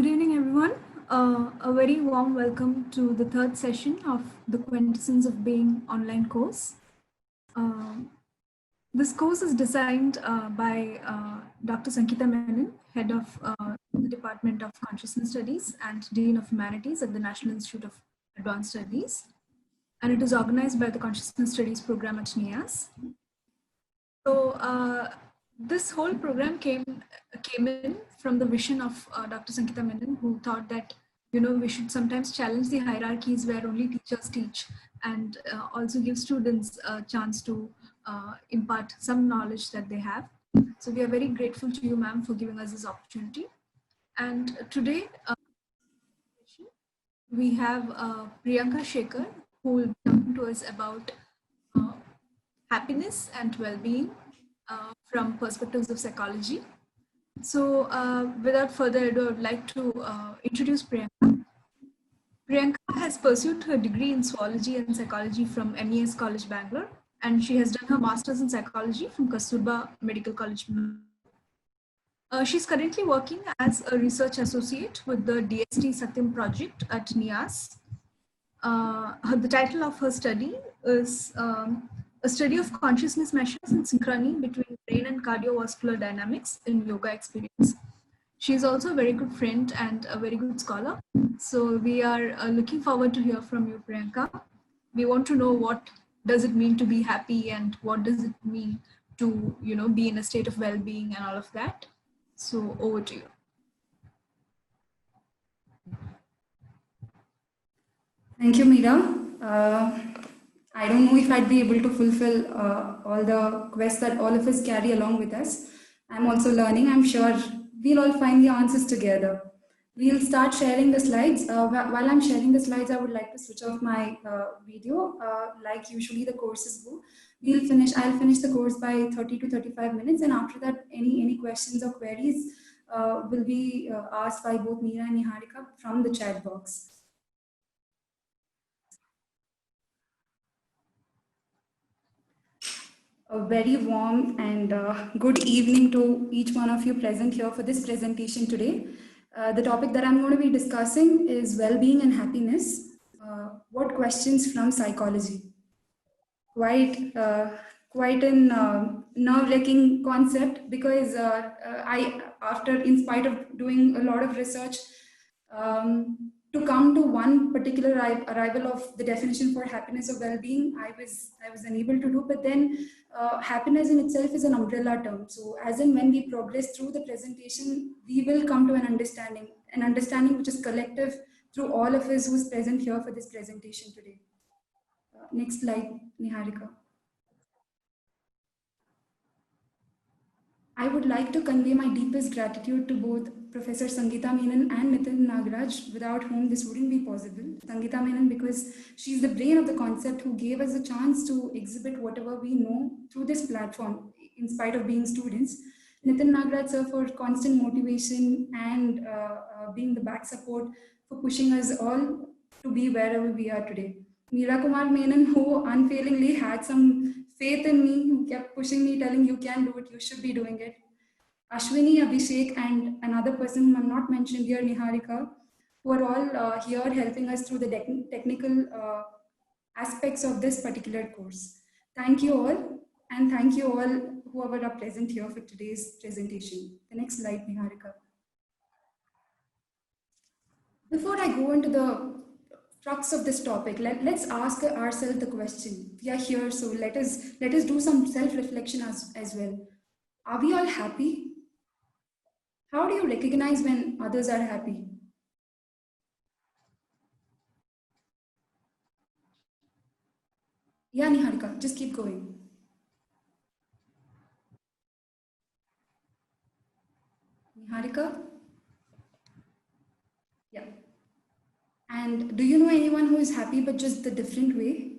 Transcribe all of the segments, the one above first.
Good evening, everyone. A very warm welcome to the third session of the Quintessence of Being online course. This course is designed by Dr. Sankita Menon, head of the Department of Consciousness Studies and Dean of Humanities at the National Institute of Advanced Studies. And it is organized by the Consciousness Studies program at NIAS. So this whole program came in from the vision of Dr. Sankita Menon, who thought that we should sometimes challenge the hierarchies where only teachers teach, and also give students a chance to impart some knowledge that they have. So we are very grateful to you, ma'am, for giving us this opportunity. And today we have Priyanka Shekhar, who will be talking to us about happiness and well-being from perspectives of psychology. So without further ado, I would like to introduce Priyanka. Priyanka has pursued her degree in zoology and psychology from MES College, Bangalore, and she has done her master's in psychology from Kasturba Medical College. She's currently working as a research associate with the DST Satyam project at NIAS. The title of her study is a study of consciousness measures and synchrony between brain and cardiovascular dynamics in yoga experience. She's also a very good friend and a very good scholar. So we are looking forward to hear from you, Priyanka. We want to know what does it mean to be happy and what does it mean to be in a state of well-being and all of that. So over to you. Thank you, Meera. I don't know if I'd be able to fulfill all the quests that all of us carry along with us. I'm also learning. I'm sure we'll all find the answers together. We'll start sharing the slides. While I'm sharing the slides, I would like to switch off my video. Like usually the courses go. I'll finish the course by 30 to 35 minutes. And after that, any questions or queries will be asked by both Meera and Niharika from the chat box. A very warm and good evening to each one of you present here for this presentation today. The topic that I'm going to be discussing is well-being and happiness. What questions from psychology? Quite an nerve-wracking concept, because in spite of doing a lot of research, to come to one particular arrival of the definition for happiness or well-being, I was unable to do. But then happiness in itself is an umbrella term. So as and when we progress through the presentation, we will come to an understanding which is collective through all of us who is present here for this presentation today. Next slide, Niharika. I would like to convey my deepest gratitude to both Professor Sangeeta Menon and Nitin Nagaraj, without whom this wouldn't be possible. Sangeeta Menon, because she's the brain of the concept, who gave us a chance to exhibit whatever we know through this platform, in spite of being students. Nitin Nagaraj, sir, for constant motivation and being the back support for pushing us all to be wherever we are today. Meera Kumar Menon, who unfailingly had some faith in me, who kept pushing me, telling you can do it, you should be doing it. Ashwini, Abhishek, and another person whom I'm not mentioned here, Niharika, who are all here helping us through the technical aspects of this particular course. Thank you all, and thank you all whoever are present here for today's presentation. The next slide, Niharika. Before I go into the crux of this topic, let's ask ourselves the question. We are here, so let us do some self-reflection as well. Are we all happy? How do you recognize when others are happy? Yeah, Niharika, just keep going. Niharika? Yeah. And do you know anyone who is happy but just the different way?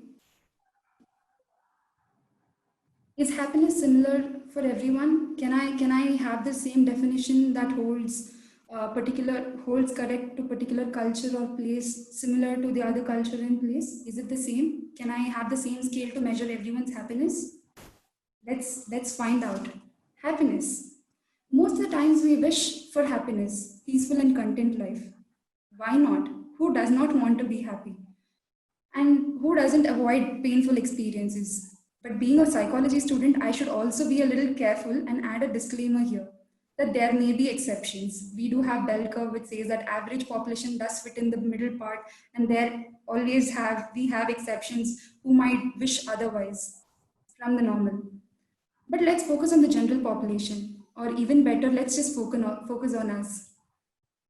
Is happiness similar for everyone? Can I have the same definition that holds correct to particular culture or place, similar to the other culture and place? Is it the same? Can I have the same scale to measure everyone's happiness? Let's find out. Happiness. Most of the times we wish for happiness, peaceful and content life. Why not? Who does not want to be happy? And who doesn't avoid painful experiences? But being a psychology student, I should also be a little careful and add a disclaimer here that there may be exceptions. We do have bell curve which says that average population does fit in the middle part, and we have exceptions who might wish otherwise from the normal. But let's focus on the general population, or even better, let's just focus on us.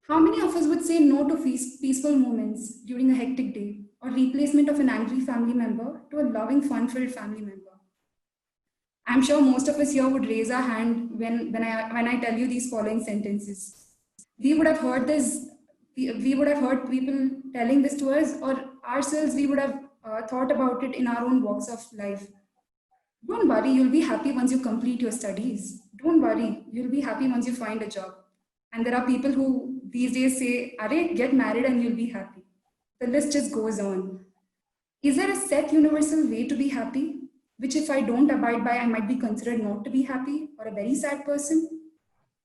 How many of us would say no to peaceful moments during a hectic day, or replacement of an angry family member to a loving, fun-filled family member? I'm sure most of us here would raise our hand when I tell you these following sentences. We would have heard this, we would have heard people telling this to us, or ourselves, we would have thought about it in our own walks of life. Don't worry, you'll be happy once you complete your studies. Don't worry, you'll be happy once you find a job. And there are people who these days say, Arey, get married and you'll be happy. The list just goes on. Is there a set universal way to be happy, which if I don't abide by, I might be considered not to be happy or a very sad person?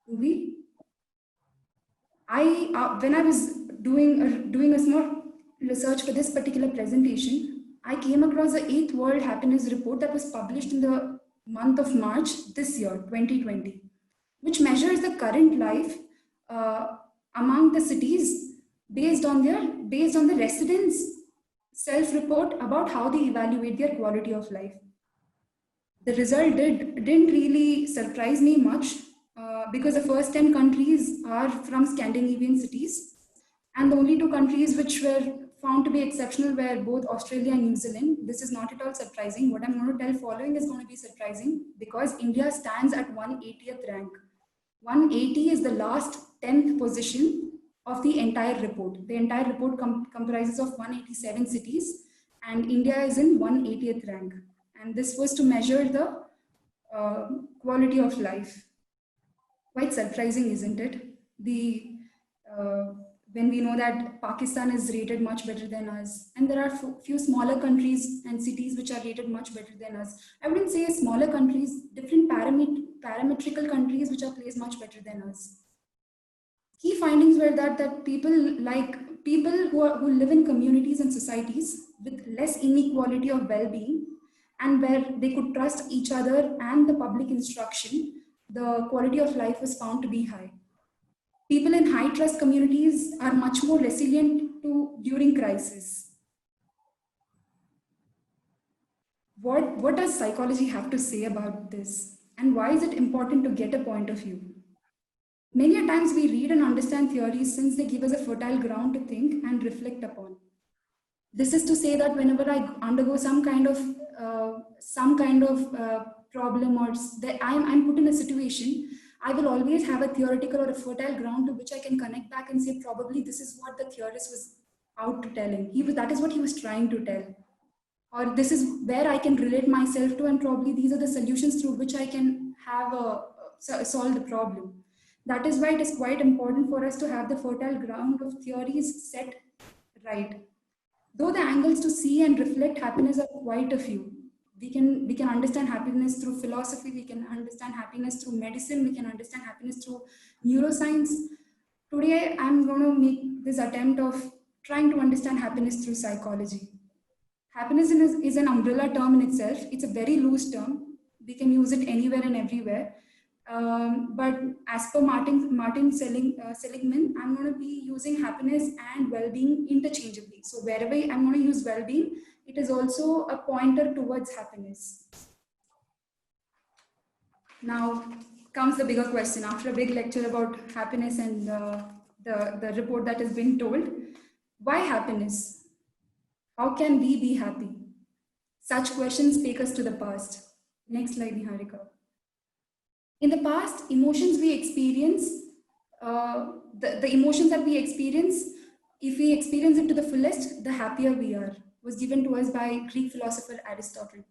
Do we? When I was doing a small research for this particular presentation, I came across the 8th World Happiness Report that was published in the month of March this year, 2020, which measures the current life among the cities based on the residents' self-report about how they evaluate their quality of life. The result didn't really surprise me much because the first 10 countries are from Scandinavian cities, and the only 2 countries which were found to be exceptional were both Australia and New Zealand. This is not at all surprising. What I'm going to tell following is going to be surprising because India stands at 180th rank. 180 is the last 10th position of the entire report. The entire report comprises of 187 cities, and India is in 180th rank. And this was to measure the quality of life. Quite surprising, isn't it? When we know that Pakistan is rated much better than us, and there are few smaller countries and cities which are rated much better than us. I wouldn't say smaller countries, different parametrical countries which are placed much better than us. Key findings were that people who live in communities and societies with less inequality of well-being, and where they could trust each other and the public instruction, the quality of life was found to be high. People in high trust communities are much more resilient during crisis. What does psychology have to say about this? And why is it important to get a point of view? Many a times we read and understand theories since they give us a fertile ground to think and reflect upon. This is to say that whenever I undergo some kind of problem, or I'm put in a situation, I will always have a theoretical or a fertile ground to which I can connect back and say, probably this is what the theorist was out to tell him. That is what he was trying to tell. Or this is where I can relate myself to, and probably these are the solutions through which I can solve the problem. That is why it is quite important for us to have the fertile ground of theories set right. Though the angles to see and reflect happiness are quite a few. We can understand happiness through philosophy, we can understand happiness through medicine, we can understand happiness through neuroscience. Today, I'm going to make this attempt of trying to understand happiness through psychology. Happiness is an umbrella term in itself. It's a very loose term. We can use it anywhere and everywhere. But as per Martin Seligman, I'm going to be using happiness and well-being interchangeably. So wherever I'm going to use well-being, it is also a pointer towards happiness. Now comes the bigger question. After a big lecture about happiness and the report that has been told, why happiness? How can we be happy? Such questions take us to the past. Next slide, Niharika. In the past, emotions we experience, the emotions that we experience, if we experience it to the fullest, the happier we are, was given to us by Greek philosopher Aristotle.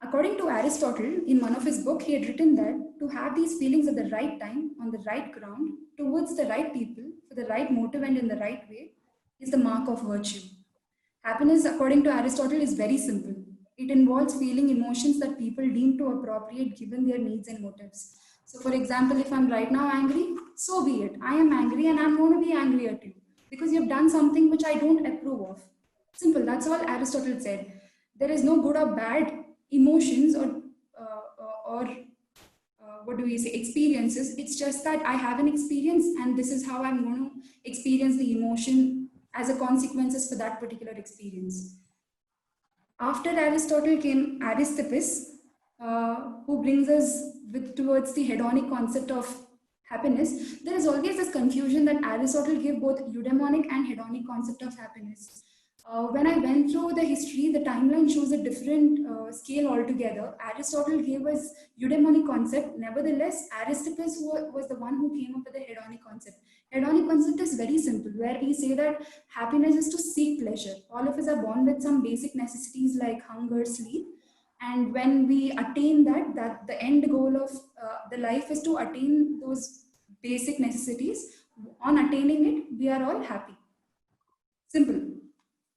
According to Aristotle, in one of his books, he had written that to have these feelings at the right time, on the right ground, towards the right people, for the right motive and in the right way, is the mark of virtue. Happiness, according to Aristotle, is very simple. It involves feeling emotions that people deem to appropriate given their needs and motives. So for example, if I'm right now angry, so be it. I am angry and I'm going to be angry at you because you've done something which I don't approve of. Simple. That's all Aristotle said. There is no good or bad emotions or what do we say, experiences. It's just that I have an experience and this is how I'm going to experience the emotion as a consequences for that particular experience. After Aristotle came Aristippus, who brings us towards the hedonic concept of happiness. There is always this confusion that Aristotle gave both eudaimonic and hedonic concept of happiness. When I went through the history, the timeline shows a different scale altogether. Aristotle gave us eudaimonic concept. Nevertheless, Aristippus was the one who came up with the hedonic concept. Hedonic concept is very simple, where we say that happiness is to seek pleasure. All of us are born with some basic necessities like hunger, sleep, and when we attain that the end goal of the life is to attain those basic necessities. On attaining it, we are all happy. Simple.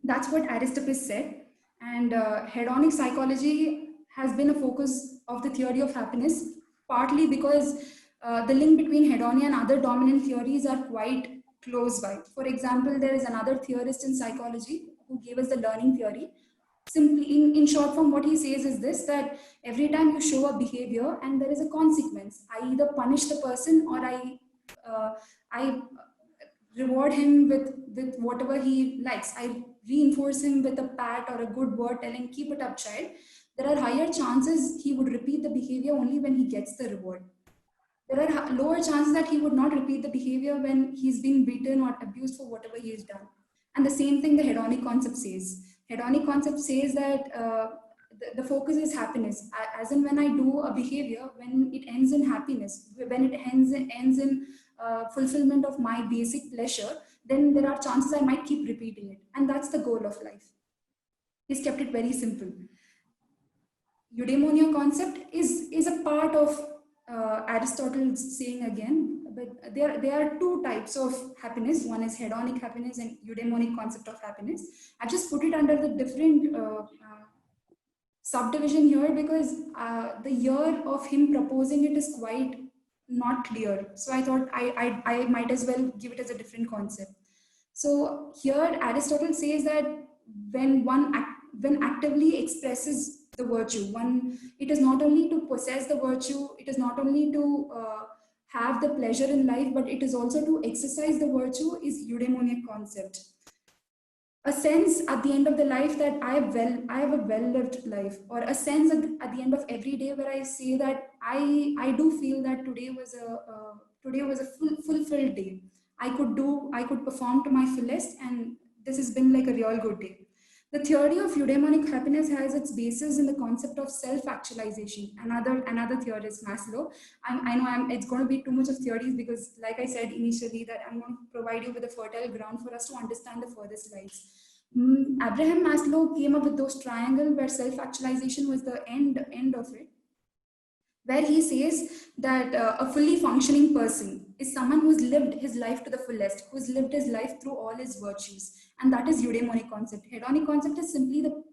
That's what Aristippus said. And hedonic psychology has been a focus of the theory of happiness, partly because the link between hedonia and other dominant theories are quite close by. For example, there is another theorist in psychology who gave us the learning theory. Simply, in short form, what he says is this, that every time you show a behavior and there is a consequence, I either punish the person or I reward him with whatever he likes. I reinforce him with a pat or a good word telling, keep it up, child. There are higher chances he would repeat the behavior only when he gets the reward. There are lower chances that he would not repeat the behavior when he's been beaten or abused for whatever he has done. And the same thing the hedonic concept says. Hedonic concept says that the focus is happiness. As in when I do a behavior, when it ends in happiness, when it ends in fulfillment of my basic pleasure, then there are chances I might keep repeating it. And that's the goal of life. He's kept it very simple. Eudaimonia concept is a part of Aristotle's saying again, but there are two types of happiness. One is hedonic happiness and eudaimonic concept of happiness. I've just put it under the different subdivision here because the year of him proposing it is quite not clear. So I thought I might as well give it as a different concept. So here Aristotle says that when when actively expresses the virtue, it is not only to possess the virtue, it is not only to have the pleasure in life, but it is also to exercise the virtue is eudaimonic concept. A sense at the end of the life that I have a well-lived life, or a sense at the end of every day where I say that I do feel that today was a fulfilled day. I could perform to my fullest, and this has been like a real good day. The theory of eudaimonic happiness has its basis in the concept of self-actualization. Another theorist, Maslow. I know it's going to be too much of theories because, like I said initially, that I'm going to provide you with a fertile ground for us to understand the further slides. Abraham Maslow came up with those triangle where self-actualization was the end of it, where he says that a fully functioning person is someone who's lived his life to the fullest, who's lived his life through all his virtues. And that is eudaimonic concept. Hedonic concept is simply the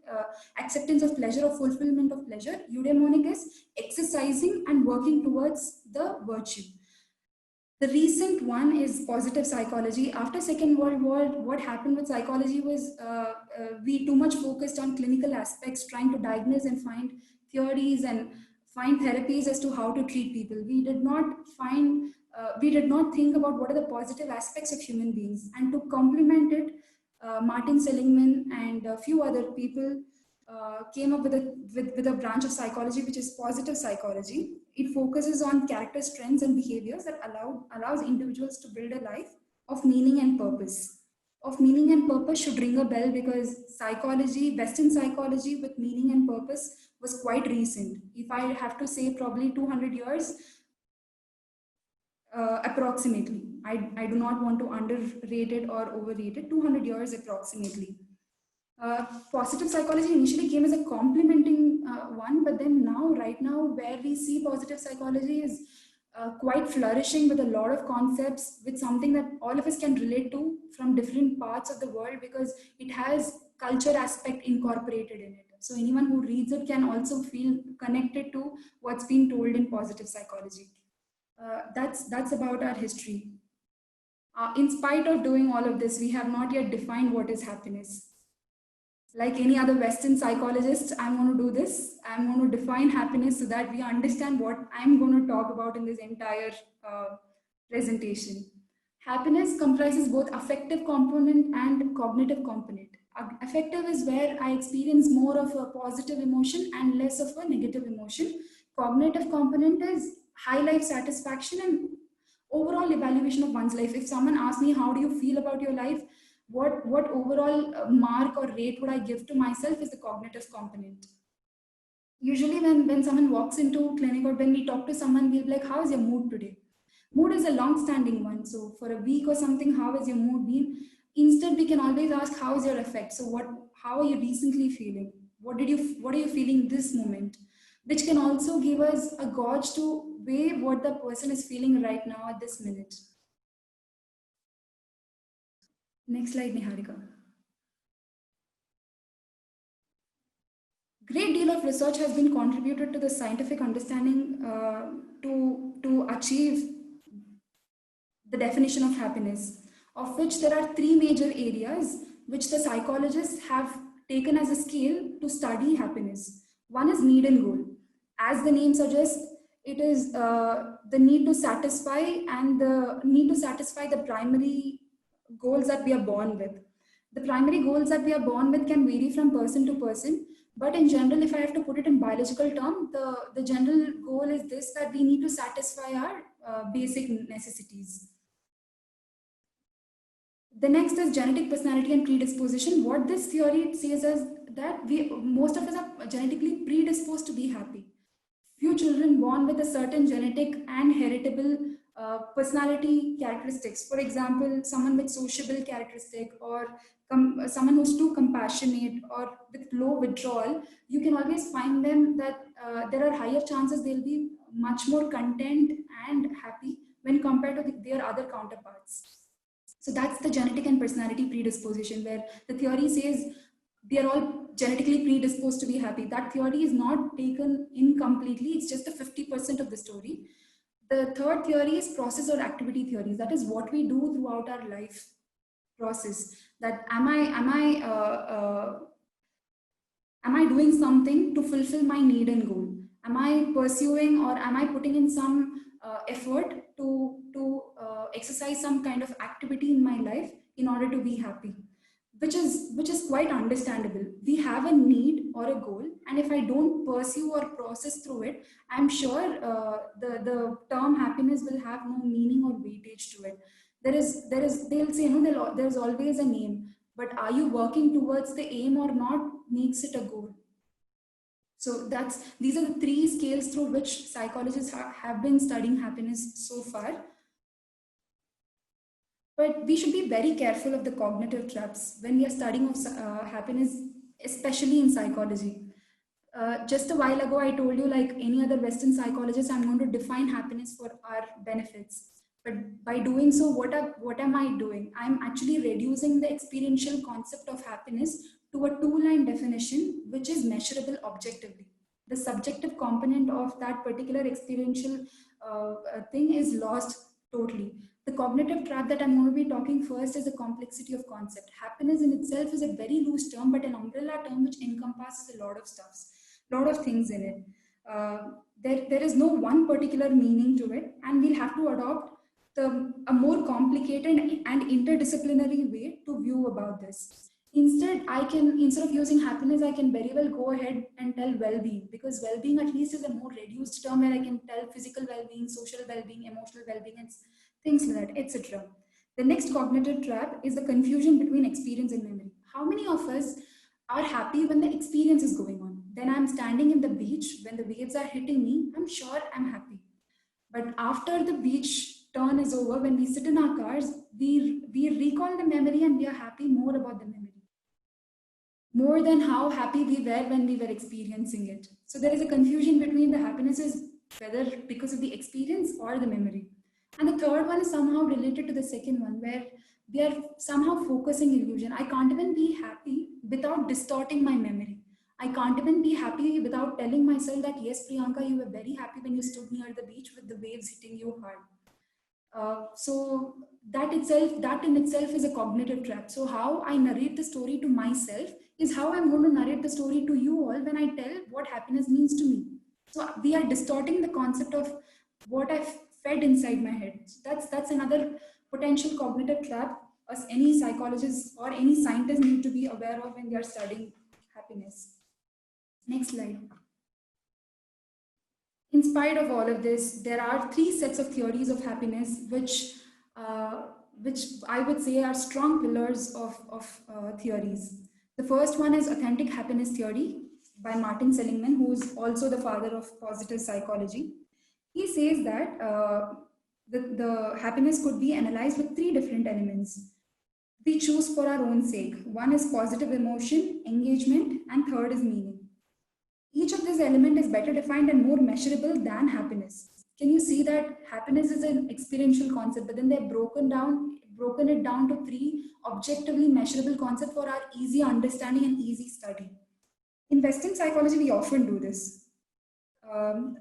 acceptance of pleasure or fulfillment of pleasure. Eudaimonic is exercising and working towards the virtue. The recent one is positive psychology. After Second World War, what happened with psychology was we too much focused on clinical aspects, trying to diagnose and find theories and find therapies as to how to treat people. We did not think about what are the positive aspects of human beings. And to complement it, Martin Seligman and a few other people came up with a branch of psychology which is positive psychology. It focuses on character strengths and behaviors that allows individuals to build a life of meaning and purpose. Of meaning and purpose should ring a bell because psychology, Western psychology with meaning and purpose was quite recent. If I have to say, probably 200 years approximately. I do not want to underrate it or overrate it. 200 years approximately. Positive psychology initially came as a complementing one, but then right now, where we see positive psychology is quite flourishing with a lot of concepts, with something that all of us can relate to from different parts of the world because it has culture aspect incorporated in it. So anyone who reads it can also feel connected to what's being told in positive psychology. That's about our history. In spite of doing all of this, we have not yet defined what is happiness. Like any other Western psychologist, I'm going to do this. I'm going to define happiness so that we understand what I'm going to talk about in this entire presentation. Happiness comprises both affective component and cognitive component. Affective is where I experience more of a positive emotion and less of a negative emotion. Cognitive component is high life satisfaction and overall evaluation of one's life. If someone asks me, how do you feel about your life? What overall mark or rate would I give to myself is the cognitive component. Usually when someone walks into clinic or when we talk to someone, we'll be like, how is your mood today? Mood is a long-standing one. So for a week or something, how has your mood been? Instead, we can always ask, how is your affect? So how are you recently feeling? What are you feeling this moment? Which can also give us a gauge to weigh what the person is feeling right now at this minute. Next slide, Niharika. Great deal of research has been contributed to the scientific understanding to achieve the definition of happiness, of which there are three major areas which the psychologists have taken as a scale to study happiness. One is need and goal. As the name suggests, it is the need to satisfy and the need to satisfy the primary goals that we are born with. The primary goals that we are born with can vary from person to person, but in general, if I have to put it in biological term, the general goal is this, that we need to satisfy our basic necessities. The next is genetic personality and predisposition. What this theory says is that most of us are genetically predisposed to be happy. Few children born with a certain genetic and heritable personality characteristics. For example, someone with sociable characteristic or someone who's too compassionate or with low withdrawal, you can always find them that there are higher chances they'll be much more content and happy when compared to their other counterparts. So that's the genetic and personality predisposition, where the theory says we are all genetically predisposed to be happy. That theory is not taken incompletely. It's just the 50% of the story. The third theory is process or activity theories. That is what we do throughout our life process. That am I doing something to fulfill my need and goal? Am I pursuing or am I putting in some effort to exercise some kind of activity in my life in order to be happy? Which is quite understandable. We have a need or a goal, and if I don't pursue or process through it, I'm sure the term happiness will have no meaning or weightage to it. They'll say, there's always a name, but are you working towards the aim or not makes it a goal. So these are the three scales through which psychologists have been studying happiness so far. But we should be very careful of the cognitive traps when we are studying of happiness, especially in psychology. Just a while ago, I told you, like any other Western psychologist, I'm going to define happiness for our benefits. But by doing so, what am I doing? I'm actually reducing the experiential concept of happiness to a two-line definition, which is measurable objectively. The subjective component of that particular experiential thing is lost totally. The cognitive trap that I'm going to be talking first is the complexity of concept. Happiness in itself is a very loose term, but an umbrella term which encompasses a lot of stuffs, a lot of things in it. There is no one particular meaning to it, and we'll have to adopt a more complicated and interdisciplinary way to view about this. Instead of using happiness, I can very well go ahead and tell well-being, because well-being at least is a more reduced term where I can tell physical well-being, social well-being, emotional well-being, and things like that, etc. The next cognitive trap is the confusion between experience and memory. How many of us are happy when the experience is going on? Then I'm standing in the beach, when the waves are hitting me, I'm sure I'm happy. But after the beach turn is over, when we sit in our cars, we recall the memory and we are happy more about the memory, more than how happy we were when we were experiencing it. So there is a confusion between the happinesses, whether because of the experience or the memory. And the third one is somehow related to the second one, where we are somehow focusing illusion. I can't even be happy without distorting my memory. I can't even be happy without telling myself that, yes, Priyanka, you were very happy when you stood near the beach with the waves hitting you hard. So that in itself is a cognitive trap. So how I narrate the story to myself is how I'm going to narrate the story to you all when I tell what happiness means to me. So we are distorting the concept of what I've fed inside my head. So that's another potential cognitive trap as any psychologist or any scientist need to be aware of when they are studying happiness. Next slide. In spite of all of this, there are three sets of theories of happiness uh, which I would say are strong pillars of theories. The first one is authentic happiness theory by Martin Seligman, who is also the father of positive psychology. He says that the happiness could be analyzed with three different elements. We choose for our own sake. One is positive emotion, engagement, and third is meaning. Each of these elements is better defined and more measurable than happiness. Can you see that happiness is an experiential concept, but then they've broken it down to three objectively measurable concepts for our easy understanding and easy study. In Western psychology, we often do this.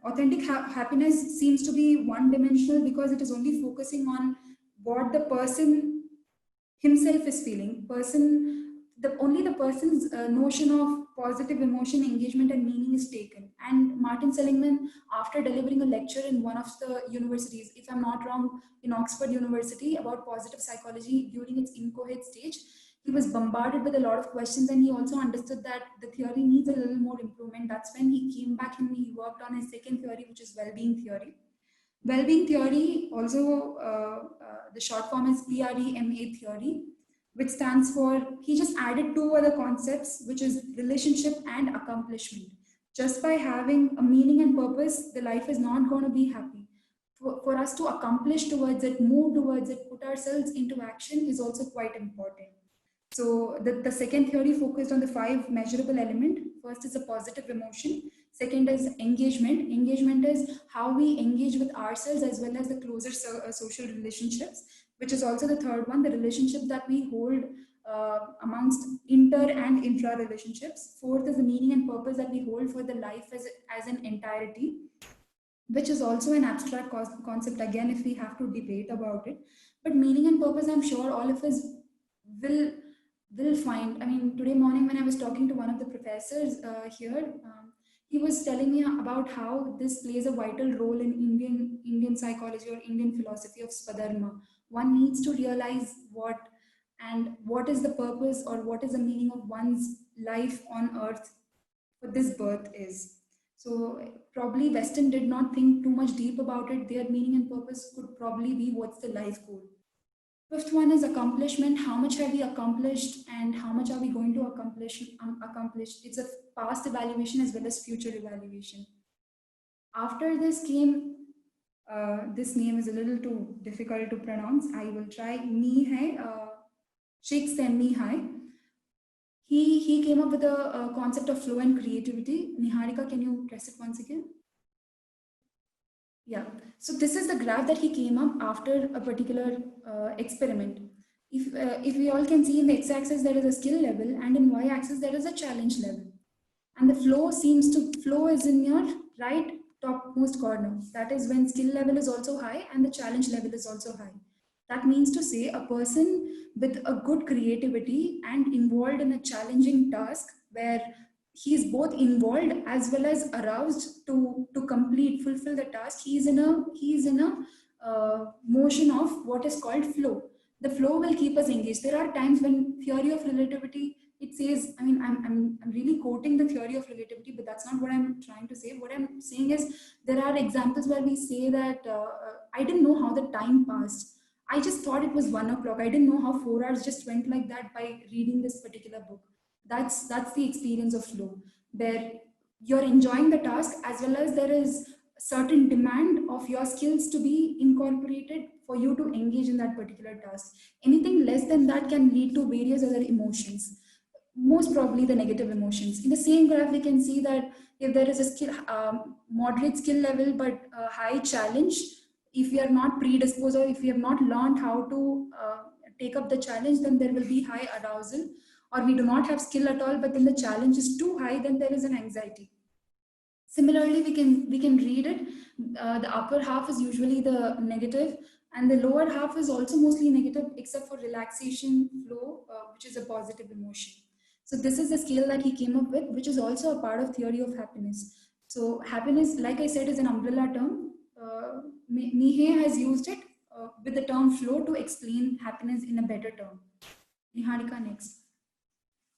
Authentic happiness seems to be one-dimensional because it is only focusing on what the person himself is feeling. Only the person's notion of positive emotion, engagement, and meaning is taken. And Martin Seligman, after delivering a lecture in one of the universities, if I'm not wrong, in Oxford University about positive psychology during its inchoate stage, he was bombarded with a lot of questions, and he also understood that the theory needs a little more improvement. That's when he came back and he worked on his second theory, which is well-being theory. Well-being theory, also the short form is PREMA theory, which stands for, he just added two other concepts, which is relationship and accomplishment. Just by having a meaning and purpose, the life is not going to be happy. For us to accomplish towards it, move towards it, put ourselves into action is also quite important. So the second theory focused on the five measurable elements. First is a positive emotion. Second is engagement. Engagement is how we engage with ourselves as well as the closer social relationships, which is also the third one, the relationship that we hold amongst inter and intra relationships. Fourth is the meaning and purpose that we hold for the life as an entirety, which is also an abstract concept again if we have to debate about it. But meaning and purpose, I'm sure all of us will find. I mean, today morning when I was talking to one of the professors here, he was telling me about how this plays a vital role in Indian psychology or Indian philosophy of Swadharma. One needs to realize what is the purpose or what is the meaning of one's life on earth for this birth is. So probably Western did not think too much deep about it. Their meaning and purpose could probably be what's the life goal. Fifth one is accomplishment. How much have we accomplished and how much are we going to accomplish? It's a past evaluation as well as future evaluation. After this came, this name is a little too difficult to pronounce. I will try. Csikszentmihalyi. He came up with a concept of flow and creativity. Niharika, can you press it once again? Yeah, so this is the graph that he came up after a particular experiment. If we all can see, in the x-axis there is a skill level and in y-axis there is a challenge level. And the flow is in your right topmost corner. That is when skill level is also high and the challenge level is also high. That means to say a person with a good creativity and involved in a challenging task where he is both involved as well as aroused to fulfill the task. He is in a motion of what is called flow. The flow will keep us engaged. There are times when theory of relativity, it says, I mean, I'm really quoting the theory of relativity, but that's not what I'm trying to say. What I'm saying is there are examples where we say that I didn't know how the time passed. I just thought it was 1 o'clock. I didn't know how 4 hours just went like that by reading this particular book. That's the experience of flow, where you're enjoying the task as well as there is certain demand of your skills to be incorporated for you to engage in that particular task. Anything less than that can lead to various other emotions, most probably the negative emotions. In the same graph, we can see that if there is a skill, moderate skill level but a high challenge, if we are not predisposed or if we have not learned how to take up the challenge, then there will be high arousal. or we do not have skill at all, but then the challenge is too high, then there is an anxiety. Similarly, we can read it. The upper half is usually the negative, and the lower half is also mostly negative, except for relaxation, flow, which is a positive emotion. So this is the scale that he came up with, which is also a part of theory of happiness. So happiness, like I said, is an umbrella term. Mihe has used it with the term flow to explain happiness in a better term. Niharika, next.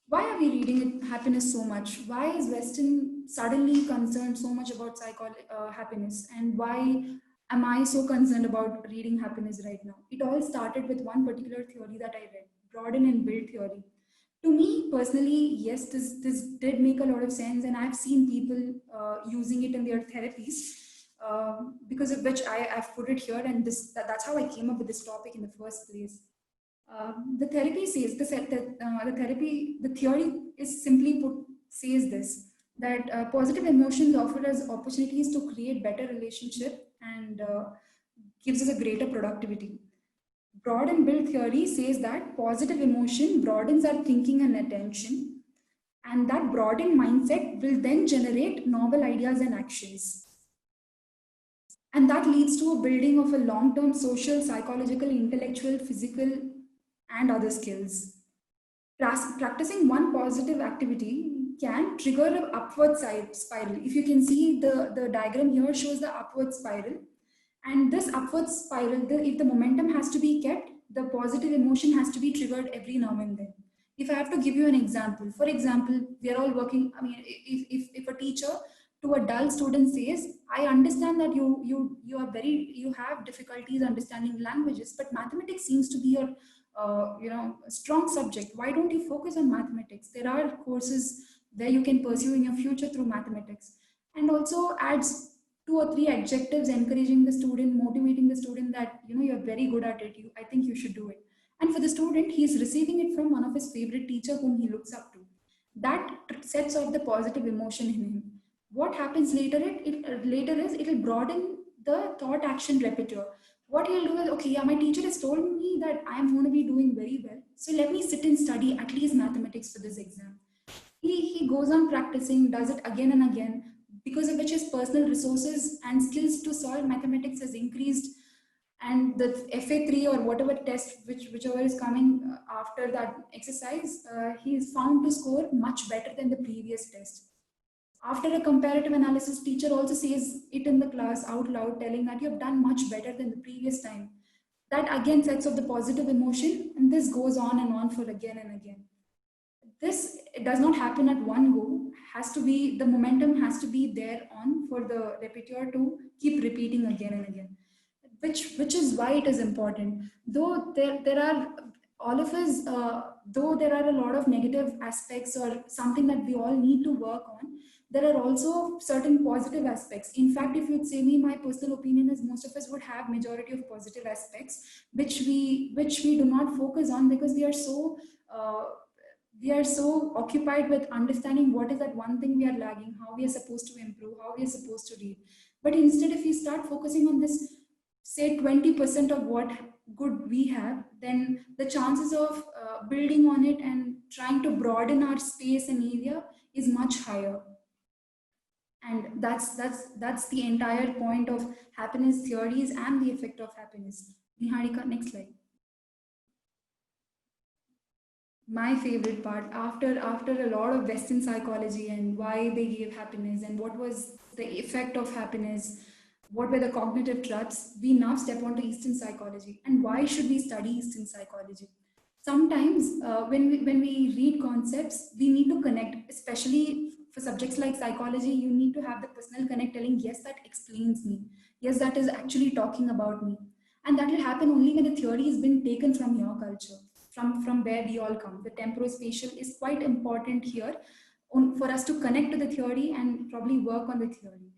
Why are we reading happiness so much? Why is Western suddenly concerned so much about happiness? And why am I so concerned about reading happiness right now? It all started with one particular theory that I read, broaden and build theory. To me personally, yes, this did make a lot of sense, and I've seen people using it in their therapies, because of which I've put it here, and that's how I came up with this topic in the first place. The therapy says the theory is simply put says this, that positive emotions offer us opportunities to create better relationship and gives us a greater productivity. Broad and build theory says that positive emotion broadens our thinking and attention, and that broadened mindset will then generate novel ideas and actions. And that leads to a building of a long-term social, psychological, intellectual, physical, and other skills. Practicing one positive activity can trigger an upward side spiral. If you can see, the diagram here shows the upward spiral. And this upward spiral, if the momentum has to be kept, the positive emotion has to be triggered every now and then. If I have to give you an example, for example, we are all working, I mean, if a teacher to a dull student says, I understand that you have difficulties understanding languages, but mathematics seems to be your a strong subject. Why don't you focus on mathematics? There are courses where you can pursue in your future through mathematics. And also adds 2 or 3 adjectives encouraging the student, motivating the student that you're very good at it. I think you should do it. And for the student, he is receiving it from one of his favorite teacher whom he looks up to. That sets off the positive emotion in him. What happens later? Later is it will broaden the thought action repertoire. What he'll do is, okay, yeah, my teacher has told me that I'm going to be doing very well, so let me sit and study at least mathematics for this exam. He goes on practicing, does it again and again, because of which his personal resources and skills to solve mathematics has increased, and the FA3 or whatever test, whichever is coming after that exercise, he is found to score much better than the previous test. After a comparative analysis, teacher also says it in the class out loud, telling that you have done much better than the previous time. That again sets off the positive emotion, and this goes on and on for again and again. This does not happen at one go. The momentum has to be there on for the repertoire to keep repeating again and again, which is why it is important. Though there are all of us, though there are a lot of negative aspects or something that we all need to work on, there are also certain positive aspects. In fact, if you'd say me, my personal opinion is most of us would have majority of positive aspects, which we do not focus on because we are so occupied with understanding what is that one thing we are lagging, how we are supposed to improve, how we are supposed to read. But instead, if we start focusing on this, say 20% of what good we have, then the chances of building on it and trying to broaden our space and area is much higher. And that's the entire point of happiness theories and the effect of happiness. Niharika, next slide. My favorite part, after a lot of Western psychology and why they gave happiness and what was the effect of happiness, what were the cognitive traps, we now step onto Eastern psychology. And why should we study Eastern psychology? Sometimes when we read concepts, we need to connect, especially for subjects like psychology. You need to have the personal connect, telling, yes, that explains me. Yes, that is actually talking about me. And that will happen only when the theory has been taken from your culture, from where we all come. The temporospatial is quite important here for us to connect to the theory and probably work on the theory.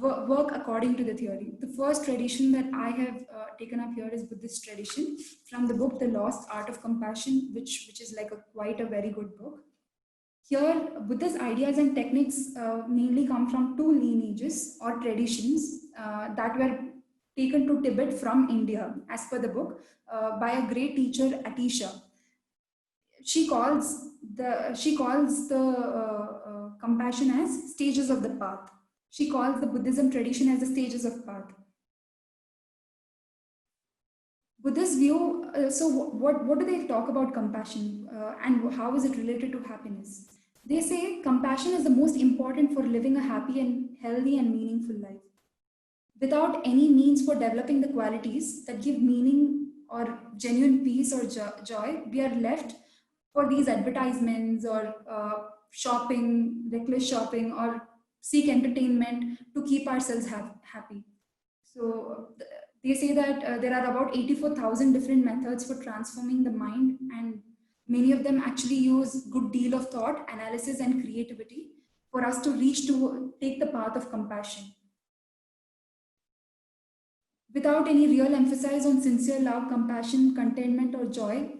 Work according to the theory. The first tradition that I have taken up here is Buddhist tradition from the book The Lost Art of Compassion, which is like quite a very good book. Here, Buddha's ideas and techniques mainly come from 2 lineages or traditions that were taken to Tibet from India, as per the book, by a great teacher, Atisha. she calls the compassion as stages of the path. She calls the Buddhism tradition as the stages of path. Buddhist view, what do they talk about compassion and how is it related to happiness? They say compassion is the most important for living a happy and healthy and meaningful life. Without any means for developing the qualities that give meaning or genuine peace or joy, we are left for these advertisements or shopping, reckless shopping, or seek entertainment to keep ourselves happy. So they say that there are about 84,000 different methods for transforming the mind, and many of them actually use good deal of thought, analysis, and creativity for us to reach to take the path of compassion. Without any real emphasis on sincere love, compassion, contentment, or joy,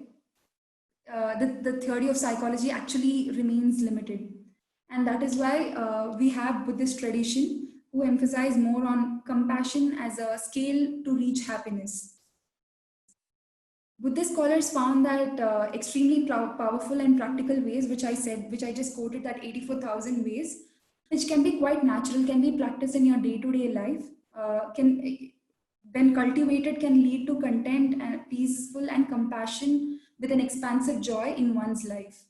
the theory of psychology actually remains limited. And that is why we have Buddhist tradition who emphasize more on compassion as a scale to reach happiness. Buddhist scholars found that extremely powerful and practical ways, which I just quoted, that 84,000 ways, which can be quite natural, can be practiced in your day-to-day life, when cultivated, can lead to content and peaceful and compassion with an expansive joy in one's life.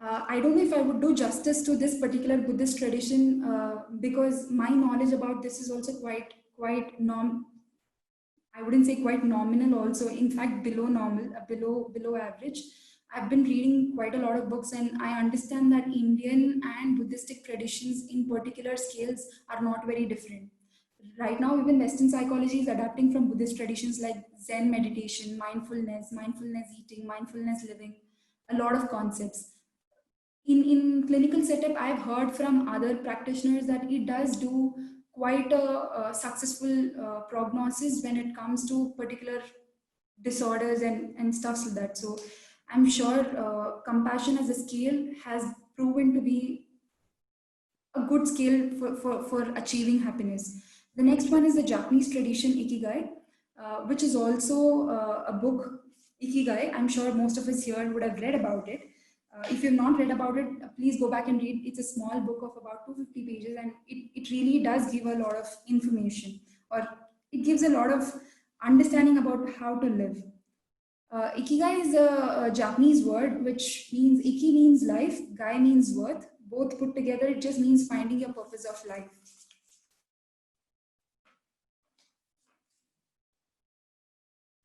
I don't know if I would do justice to this particular Buddhist tradition because my knowledge about this is also quite I wouldn't say quite nominal also, in fact, below normal, below average. I've been reading quite a lot of books and I understand that Indian and Buddhistic traditions in particular scales are not very different. Right now, even Western psychology is adapting from Buddhist traditions like Zen meditation, mindfulness eating, mindfulness living, a lot of concepts. In clinical setup, I've heard from other practitioners that it does do quite a successful prognosis when it comes to particular disorders and stuff like that. So I'm sure compassion as a scale has proven to be a good scale for achieving happiness. The next one is the Japanese tradition Ikigai, which is also a book, Ikigai. I'm sure most of us here would have read about it. If you've not read about it, please go back and read. It's a small book of about 250 pages and it really does give a lot of information, or it gives a lot of understanding about how to live. Ikigai is a Japanese word which means Iki means life, Gai means worth. Both put together, it just means finding your purpose of life.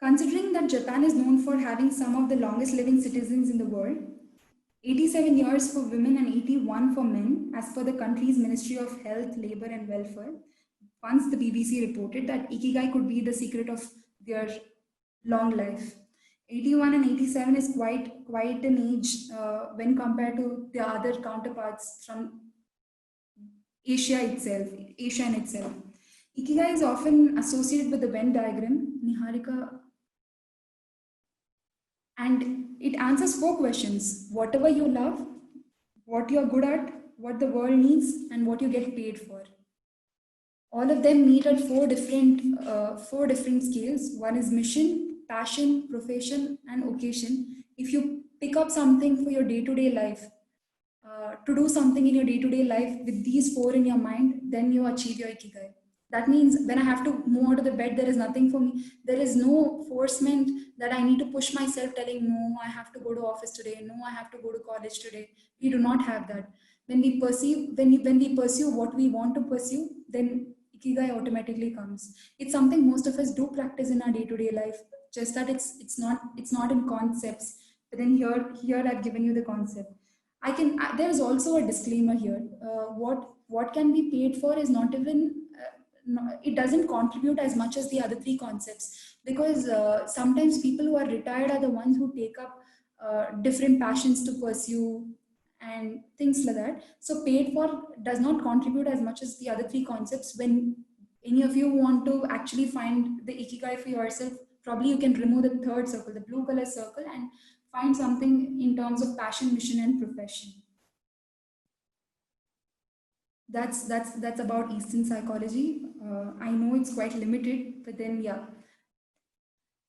Considering that Japan is known for having some of the longest living citizens in the world, 87 years for women and 81 for men, as per the country's Ministry of Health, Labor and Welfare, once the BBC reported that Ikigai could be the secret of their long life. 81 and 87 is quite an age when compared to the other counterparts from Asia in itself. Ikigai is often associated with the Venn diagram, Niharika, and it answers 4 questions: whatever you love, what you're good at, what the world needs, and what you get paid for. All of them meet at four different scales. One is mission, passion, profession, and occasion. If you pick up something for your day-to-day life, to do something in your day-to-day life with these 4 in your mind, then you achieve your Ikigai. That means when I have to move out of the bed, there is nothing for me. There is no forcement that I need to push myself telling, no, I have to go to office today. No, I have to go to college today. We do not have that. When we pursue what we want to pursue, then Ikigai automatically comes. It's something most of us do practice in our day-to-day life, just that it's not in concepts. But then here I've given you the concept. There is also a disclaimer here. What can be paid for is not even it doesn't contribute as much as the other 3 concepts, because sometimes people who are retired are the ones who take up different passions to pursue and things like that. So paid for does not contribute as much as the other 3 concepts. When any of you want to actually find the Ikigai for yourself, probably you can remove the 3rd circle, the blue color circle, and find something in terms of passion, mission, and profession. That's about Eastern psychology. I know it's quite limited, but then yeah.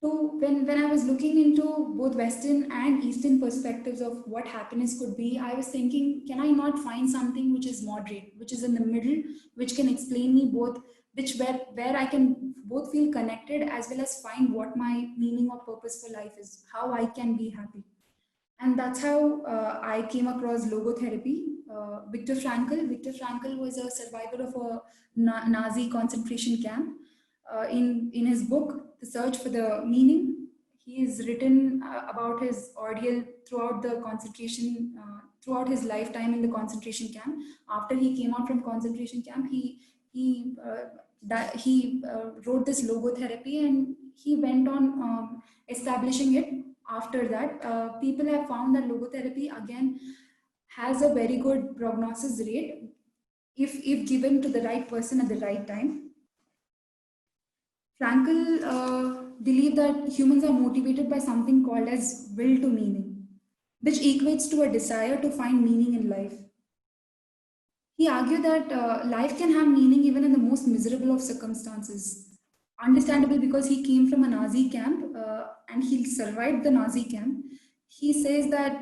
So when I was looking into both Western and Eastern perspectives of what happiness could be, I was thinking, can I not find something which is moderate, which is in the middle, which can explain me both, where I can both feel connected as well as find what my meaning or purpose for life is, how I can be happy. And that's how I came across logotherapy. Viktor Frankl was a survivor of a Nazi concentration camp. In his book, The Search for the Meaning, he has written about his ordeal throughout the throughout his lifetime in the concentration camp. After he came out from concentration camp, he wrote this logotherapy, and he went on establishing it. After that, people have found that logotherapy again has a very good prognosis rate if given to the right person at the right time. Frankl believed that humans are motivated by something called as will to meaning, which equates to a desire to find meaning in life. He argued that life can have meaning even in the most miserable of circumstances. Understandable, because he came from a Nazi camp and he survived the Nazi camp. He says that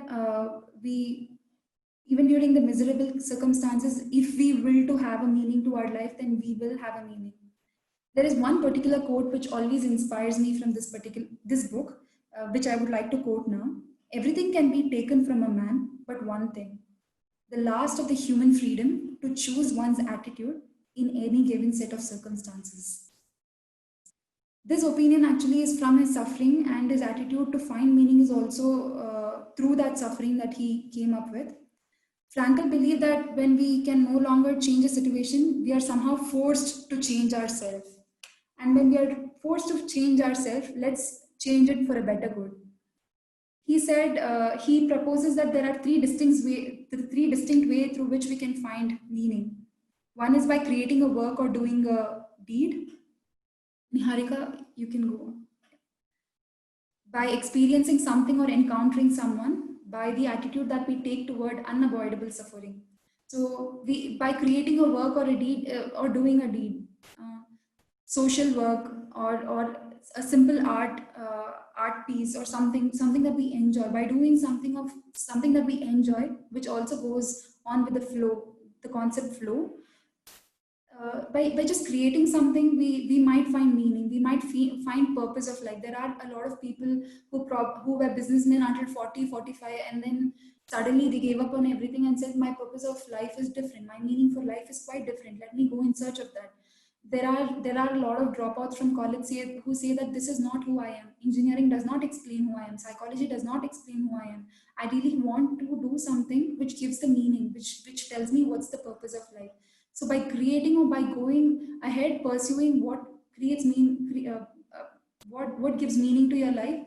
even during the miserable circumstances, if we will to have a meaning to our life, then we will have a meaning. There is one particular quote which always inspires me from this book, which I would like to quote now. Everything can be taken from a man, but one thing: the last of the human freedom to choose one's attitude in any given set of circumstances. This opinion actually is from his suffering, and his attitude to find meaning is also through that suffering that he came up with. Frankl believed that when we can no longer change a situation, we are somehow forced to change ourselves. And when we are forced to change ourselves, let's change it for a better good. He said he proposes that there are three distinct ways through which we can find meaning. One is by creating a work or doing a deed. Niharika, you can go on. By experiencing something or encountering someone, by the attitude that we take toward unavoidable suffering. So by creating a work or a deed or doing a deed, social work or a simple art piece or something that we enjoy, by doing something that we enjoy, which also goes on with the concept flow. By just creating something, we might find meaning, we might find purpose of life. There are a lot of people who were businessmen until 40, 45, and then suddenly they gave up on everything and said, my purpose of life is different, my meaning for life is quite different, let me go in search of that. There are a lot of dropouts from college who say that this is not who I am. Engineering does not explain who I am. Psychology does not explain who I am. I really want to do something which gives the meaning, which tells me what's the purpose of life. So by creating or by going ahead, pursuing what creates what gives meaning to your life,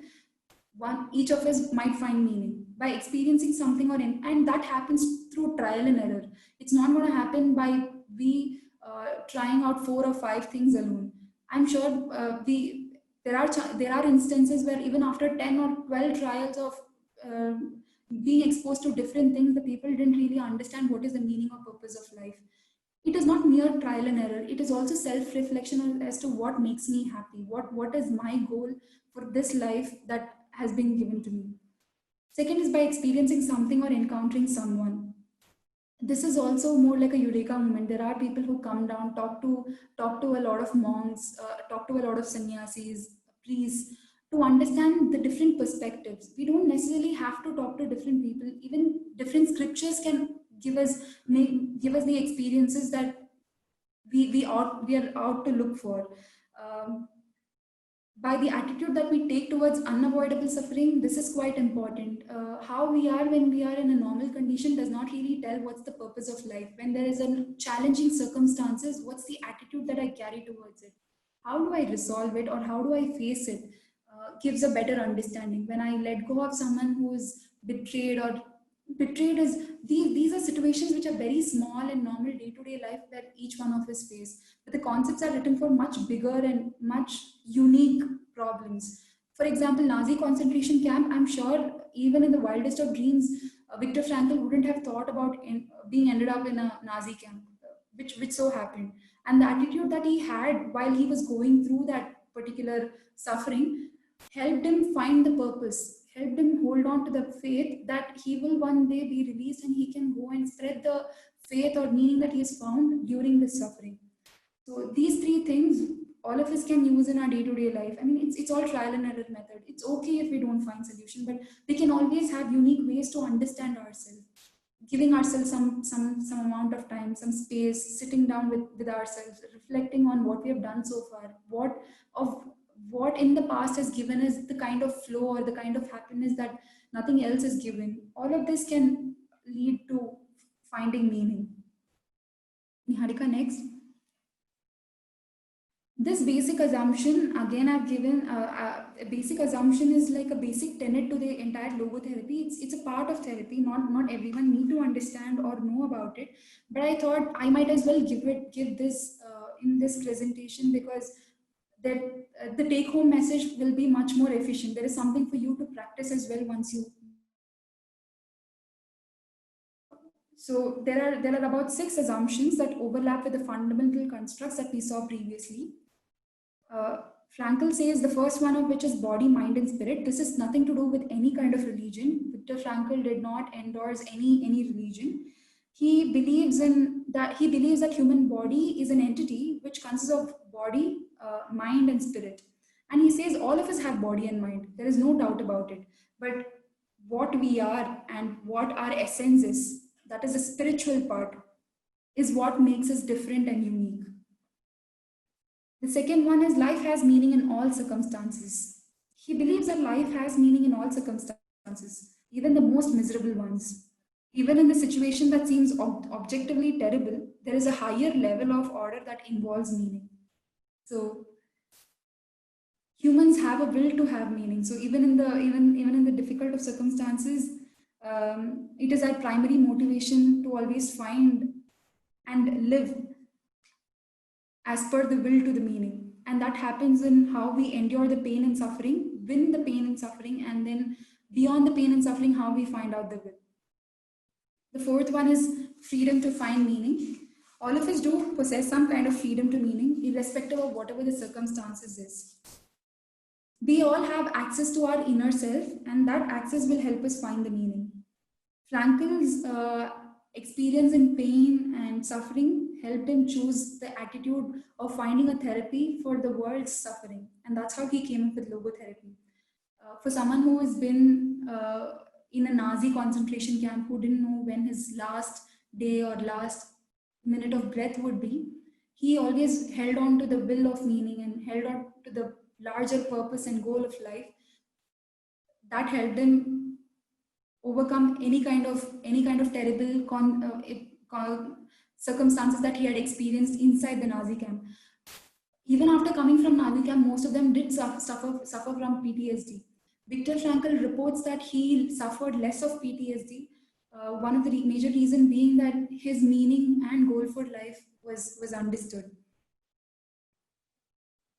each of us might find meaning by experiencing something and that happens through trial and error. It's not going to happen by trying out 4 or 5 things alone. I'm sure there are instances where even after 10 or 12 trials of being exposed to different things, the people didn't really understand what is the meaning or purpose of life. It is not mere trial and error. It is also self-reflection as to what makes me happy. What is my goal for this life that has been given to me. Second is by experiencing something or encountering someone. This is also more like a eureka moment. There are people who come down, talk to a lot of monks, talk to a lot of sannyasis, priests, to understand the different perspectives. We don't necessarily have to talk to different people. Even different scriptures can give us the experiences that we are out to look for. By the attitude that we take towards unavoidable suffering, this is quite important. How we are when we are in a normal condition does not really tell what's the purpose of life. When there is a challenging circumstances, what's the attitude that I carry towards it? How do I resolve it, or how do I face it? Gives a better understanding. When I let go of someone who is betrayed is these are situations which are very small and normal day-to-day life that each one of us face, but the concepts are written for much bigger and much unique problems. For example, Nazi concentration camp, I'm sure even in the wildest of dreams, Viktor Frankl wouldn't have thought about being ended up in a Nazi camp, which so happened. And the attitude that he had while he was going through that particular suffering helped him find the purpose, helped him hold on to the faith that he will one day be released and he can go and spread the faith or meaning that he has found during this suffering. So these three things all of us can use in our day-to-day life. I mean, it's all trial and error method. It's okay if we don't find solution, but we can always have unique ways to understand ourselves, giving ourselves some amount of time, some space, sitting down with ourselves, reflecting on what we have done so far, what in the past has given us the kind of flow or the kind of happiness that nothing else is given. All of this can lead to finding meaning. Niharika, next. This basic assumption, again, I've given a basic assumption is like a basic tenet to the entire logotherapy. It's a part of therapy. Not everyone need to understand or know about it. But I thought I might as well give this in this presentation, because that the take home message will be much more efficient. There is something for you to practice as well once you. So there are about 6 assumptions that overlap with the fundamental constructs that we saw previously. Frankl says the first one of which is body, mind, and spirit. This is nothing to do with any kind of religion. Viktor Frankl did not endorse any religion. He believes that human body is an entity which consists of body, mind, and spirit. And he says all of us have body and mind. There is no doubt about it. But what we are and what our essence is, that is the spiritual part, is what makes us different and unique. The second one is life has meaning in all circumstances. He believes that life has meaning in all circumstances, even the most miserable ones. Even in the situation that seems objectively terrible, there is a higher level of order that involves meaning. So humans have a will to have meaning. So even in the difficult of circumstances, it is our primary motivation to always find and live as per the will to the meaning. And that happens in how we endure the pain and suffering, win the pain and suffering, and then beyond the pain and suffering, how we find out the will. The fourth one is freedom to find meaning. All of us do possess some kind of freedom to meaning, irrespective of whatever the circumstances is. We all have access to our inner self, and that access will help us find the meaning. Frankl's experience in pain and suffering helped him choose the attitude of finding a therapy for the world's suffering. And that's how he came up with logotherapy. For someone who has been in a Nazi concentration camp, who didn't know when his last day or last minute of breath would be, he always held on to the will of meaning and held on to the larger purpose and goal of life. That helped him overcome any kind of terrible circumstances that he had experienced inside the Nazi camp. Even after coming from Nazi camp, most of them did suffer from PTSD. Viktor Frankl reports that he suffered less of PTSD. One of the major reasons being that his meaning and goal for life was understood.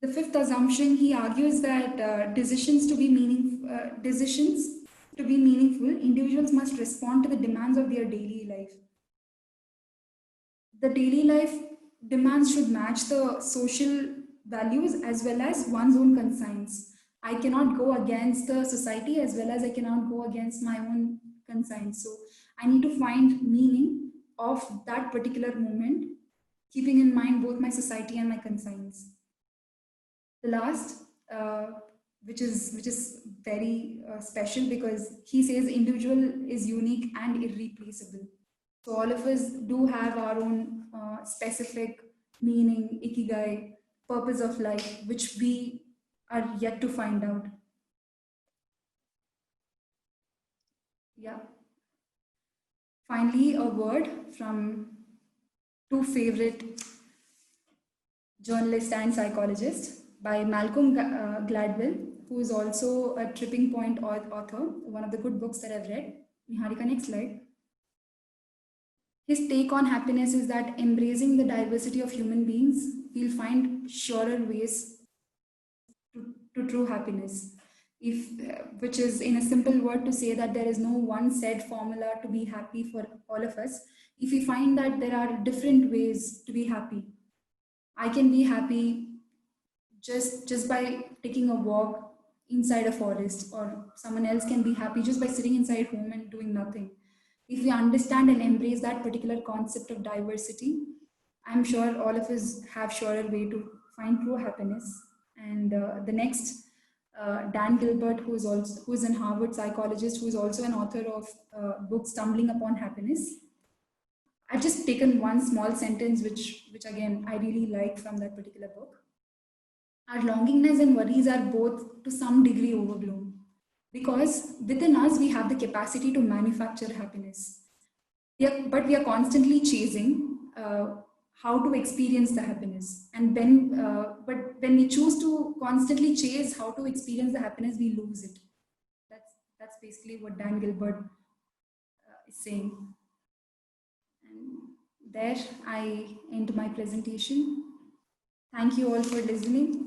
The fifth assumption, he argues that decisions to be meaningful, individuals must respond to the demands of their daily life. The daily life demands should match the social values as well as one's own conscience. I cannot go against the society as well as I cannot go against my own conscience. So I need to find meaning of that particular moment, keeping in mind both my society and my conscience. The last, which is very special, because he says individual is unique and irreplaceable. So all of us do have our own specific meaning, ikigai, purpose of life, which we are yet to find out. Yeah. Finally, a word from two favorite journalists and psychologists, by Malcolm Gladwell, who is also a Tripping Point author, one of the good books that I've read. Niharika, next slide. His take on happiness is that embracing the diversity of human beings, we'll find surer ways to true happiness. Which is, in a simple word, to say that there is no one said formula to be happy for all of us. If we find that there are different ways to be happy, I can be happy just by taking a walk inside a forest, or someone else can be happy just by sitting inside home and doing nothing. If we understand and embrace that particular concept of diversity, I'm sure all of us have surer way to find true happiness. And the next, Dan Gilbert, who is an Harvard psychologist, who is also an author of book Stumbling Upon Happiness. I've just taken one small sentence, which again I really like from that particular book. Our longingness and worries are both to some degree overblown, because within us we have the capacity to manufacture happiness. But we are constantly chasing how to experience the happiness. And but when we choose to constantly chase how to experience the happiness, we lose it. That's basically what Dan Gilbert is saying. And there I end my presentation. Thank you all for listening.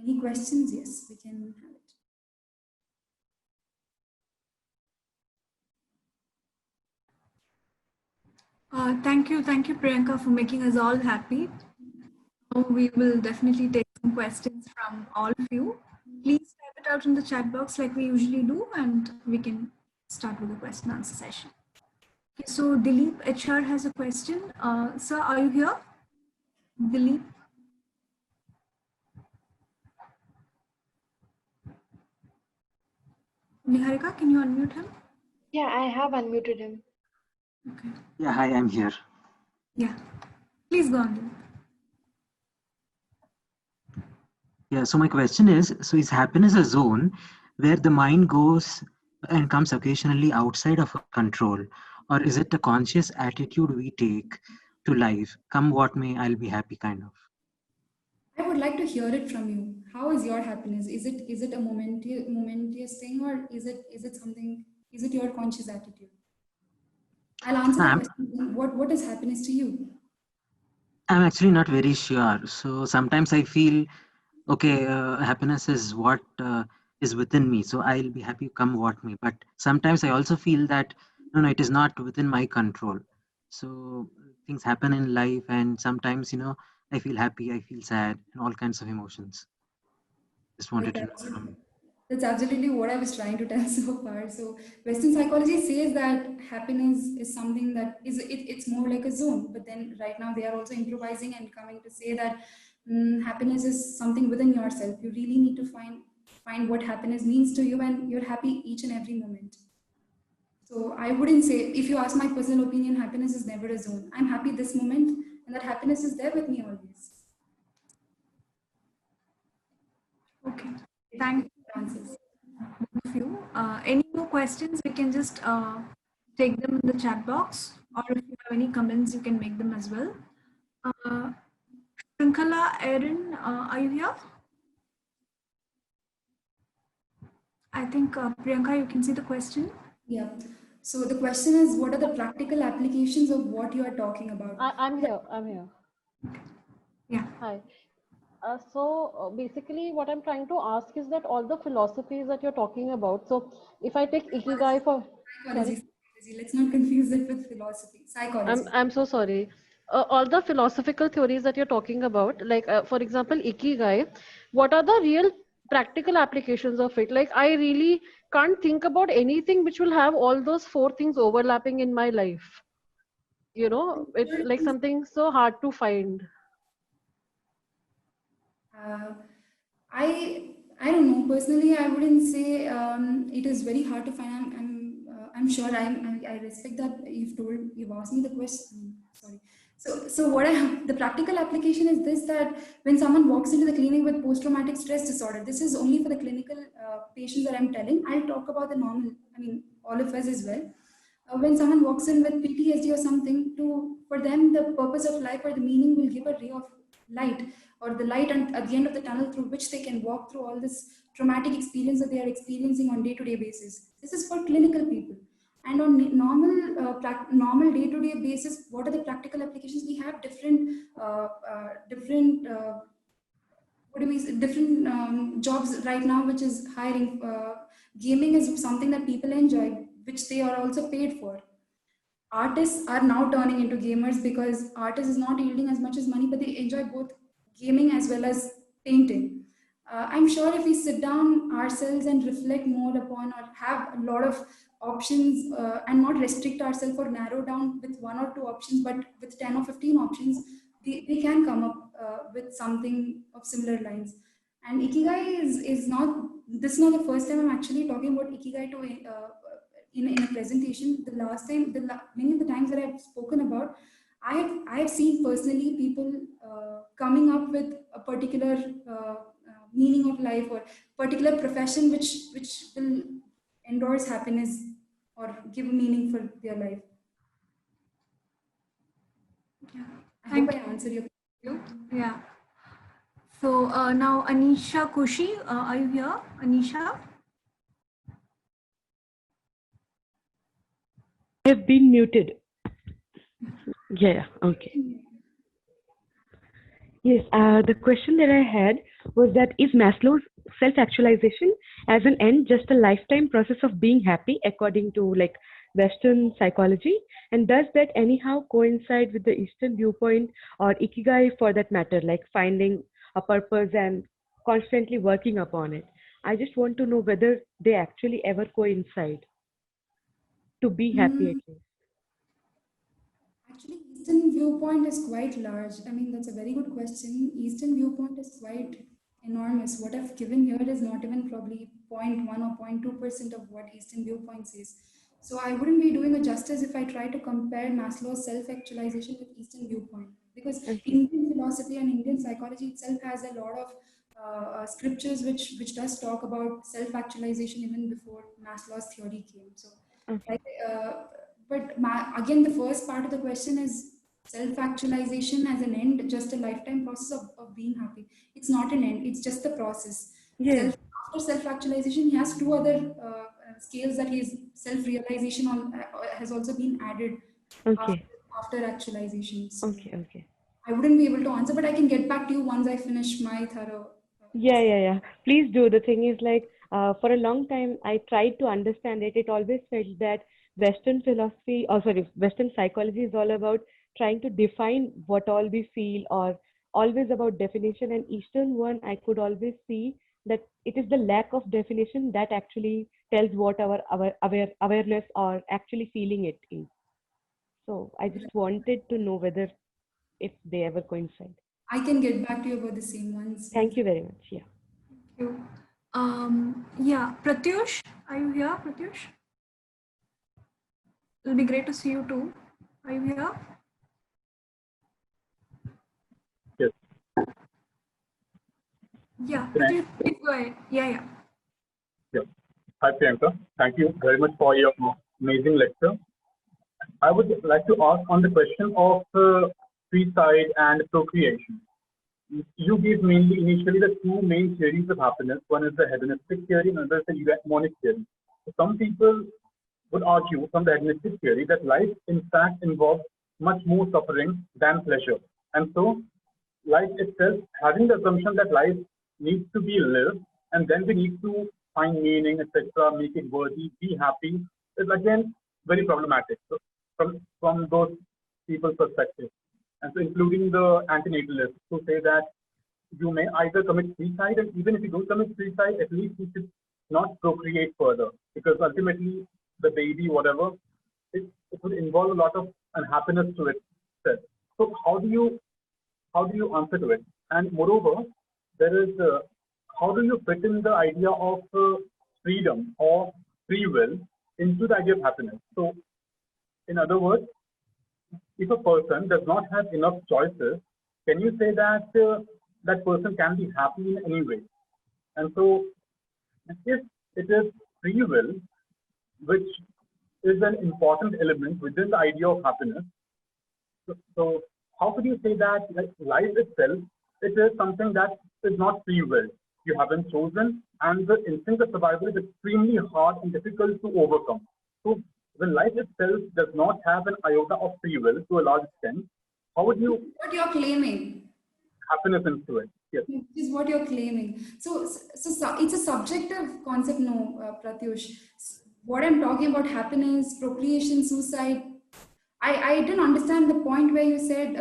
Any questions? Yes, we can have it. Thank you, Priyanka, for making us all happy. Now we will definitely take some questions from all of you. Please type it out in the chat box like we usually do, and we can start with the question answer session. Okay, so Dilip HR has a question. Sir, are you here? Dilip? Niharika, can you unmute him? Yeah, I have unmuted him. Okay. Yeah, hi, I'm here. Yeah, please go on, Dilip. Yeah, so my question is happiness a zone where the mind goes and comes occasionally outside of control? Or is it a conscious attitude we take to life? Come what may, I'll be happy kind of. I would like to hear it from you. How is your happiness? Is it a momentous thing, or is it something? Is it your conscious attitude? I'll answer the question. What is happiness to you? I'm actually not very sure. So sometimes I feel, okay, happiness is what is within me. So I'll be happy come what may. But sometimes I also feel that, no, it is not within my control. So things happen in life, and sometimes, I feel happy, I feel sad, and all kinds of emotions. Just wanted to know from you. That's absolutely what I was trying to tell so far. So Western psychology says that happiness is something that it's more like a zone. But then right now they are also improvising and coming to say that happiness is something within yourself. You really need to find what happiness means to you, and you're happy each and every moment. So I wouldn't say, if you ask my personal opinion, happiness is never a zone. I'm happy this moment, and that happiness is there with me always. Okay, thank you. Answers. You. Any more questions? We can just take them in the chat box, or if you have any comments, you can make them as well. Shankala, Erin, are you here? I think Priyanka, you can see the question. Yeah. So the question is, what are the practical applications of what you are talking about? I'm here. I'm here. Yeah. Hi. So basically what I'm trying to ask is that all the philosophies that you're talking about, so if I take Ikigai for... Psychology. Let's not confuse it with philosophy. Psychology. I'm so sorry. All the philosophical theories that you're talking about, like for example, Ikigai, what are the real practical applications of it? Like I really can't think about anything which will have all those four things overlapping in my life. It's like something so hard to find. I don't know. Personally, I wouldn't say it is very hard to find. I'm sure I respect that you've asked me the question. Sorry. So the practical application is this, that when someone walks into the clinic with post-traumatic stress disorder, this is only for the clinical patients that I'm telling. I'll talk about the normal, all of us as well. When someone walks in with PTSD or something, for them, the purpose of life or the meaning will give a ray of light, or the light at the end of the tunnel through which they can walk through all this traumatic experience that they are experiencing on day-to-day basis. This is for clinical people. And on normal day-to-day basis, what are the practical applications? We have different jobs right now, which is hiring. Gaming is something that people enjoy, which they are also paid for. Artists are now turning into gamers because artists is not yielding as much as money, but they enjoy both gaming as well as painting. I'm sure if we sit down ourselves and reflect more upon, or have a lot of options, and not restrict ourselves or narrow down with 1 or 2 options, but with 10 or 15 options, they can come up with something of similar lines. And Ikigai is not, this is not the first time I'm actually talking about Ikigai to in a presentation. The last time, many of the times that I've spoken about, I have seen personally people coming up with a particular meaning of life, or particular profession which will endorse happiness or give a meaning for their life. Yeah. I Thank hope I answered your you. Yeah. So now Anisha Kushi, are you here, Anisha? I have been muted. Yeah, okay. Yes, the question that I had was that is Maslow's self-actualization as an end just a lifetime process of being happy according to like Western psychology? And does that anyhow coincide with the Eastern viewpoint or Ikigai for that matter, like finding a purpose and constantly working upon it? I just want to know whether they actually ever coincide to be happy at least. Actually, Eastern viewpoint is quite large. I mean, that's a very good question. Eastern viewpoint is quite enormous. What I've given here is not even probably 0.1 or 0.2% of what Eastern viewpoint says. So I wouldn't be doing a justice if I try to compare Maslow's self-actualization with Eastern viewpoint, because Okay. Indian philosophy and Indian psychology itself has a lot of scriptures which does talk about self-actualization even before Maslow's theory came. So, Okay. like, but again, the first part of the question is self-actualization as an end, just a lifetime process of being happy. It's not an end, it's just the process. Yeah. After self-actualization, he has 2 other scales that his self-realization on has also been added after, Okay. after actualization. So Okay. Okay. I wouldn't be able to answer, but I can get back to you once I finish my thorough. Yeah. Please do. The thing is, like, for a long time, I tried to understand it. It always felt that Western philosophy, or sorry, Western psychology is all about trying to define what all we feel, or always about definition. And Eastern one, I could always see that it is the lack of definition that actually tells what our awareness or actually feeling it is. So I just wanted to know whether if they ever coincide. I can get back to you about the same ones. Thank you very much. Yeah. Thank you. Yeah, Pratyush, are you here, Pratyush? It'll be great to see you too. Are you here? Yes. Yeah, Can I- Pratyush, please go ahead. Yeah. Yeah. Hi, Priyanka. Thank you very much for your amazing lecture. I would like to ask on the question of suicide and procreation. You gave mainly initially the 2 main theories of happiness. One is the hedonistic theory, and another is the eudaimonic theory. So some people would argue from the hedonistic theory that life in fact involves much more suffering than pleasure. And so life itself, having the assumption that life needs to be lived and then we need to find meaning, etc., make it worthy, be happy, is again very problematic. So from those people's perspective. And so including the antinatalists who say that you may either commit suicide, and even if you don't commit suicide, at least you should not procreate further, because ultimately the baby, whatever, it would involve a lot of unhappiness to itself. So how do you answer to it? And moreover, there is how do you fit in the idea of freedom or free will into the idea of happiness? So, in other words, if a person does not have enough choices, can you say that that person can be happy in any way? And so, if it is free will, which is an important element within the idea of happiness, so how could you say that life itself, it is something that is not free will? You haven't chosen, and the instinct of survival is extremely hard and difficult to overcome. So when life itself does not have an iota of free will to a large extent, how would you What you're claiming? happiness into it? Yes. Which is what you're claiming. So it's a subjective concept, no, Pratyush. What I'm talking about, happiness, procreation, suicide, I didn't understand the point where you said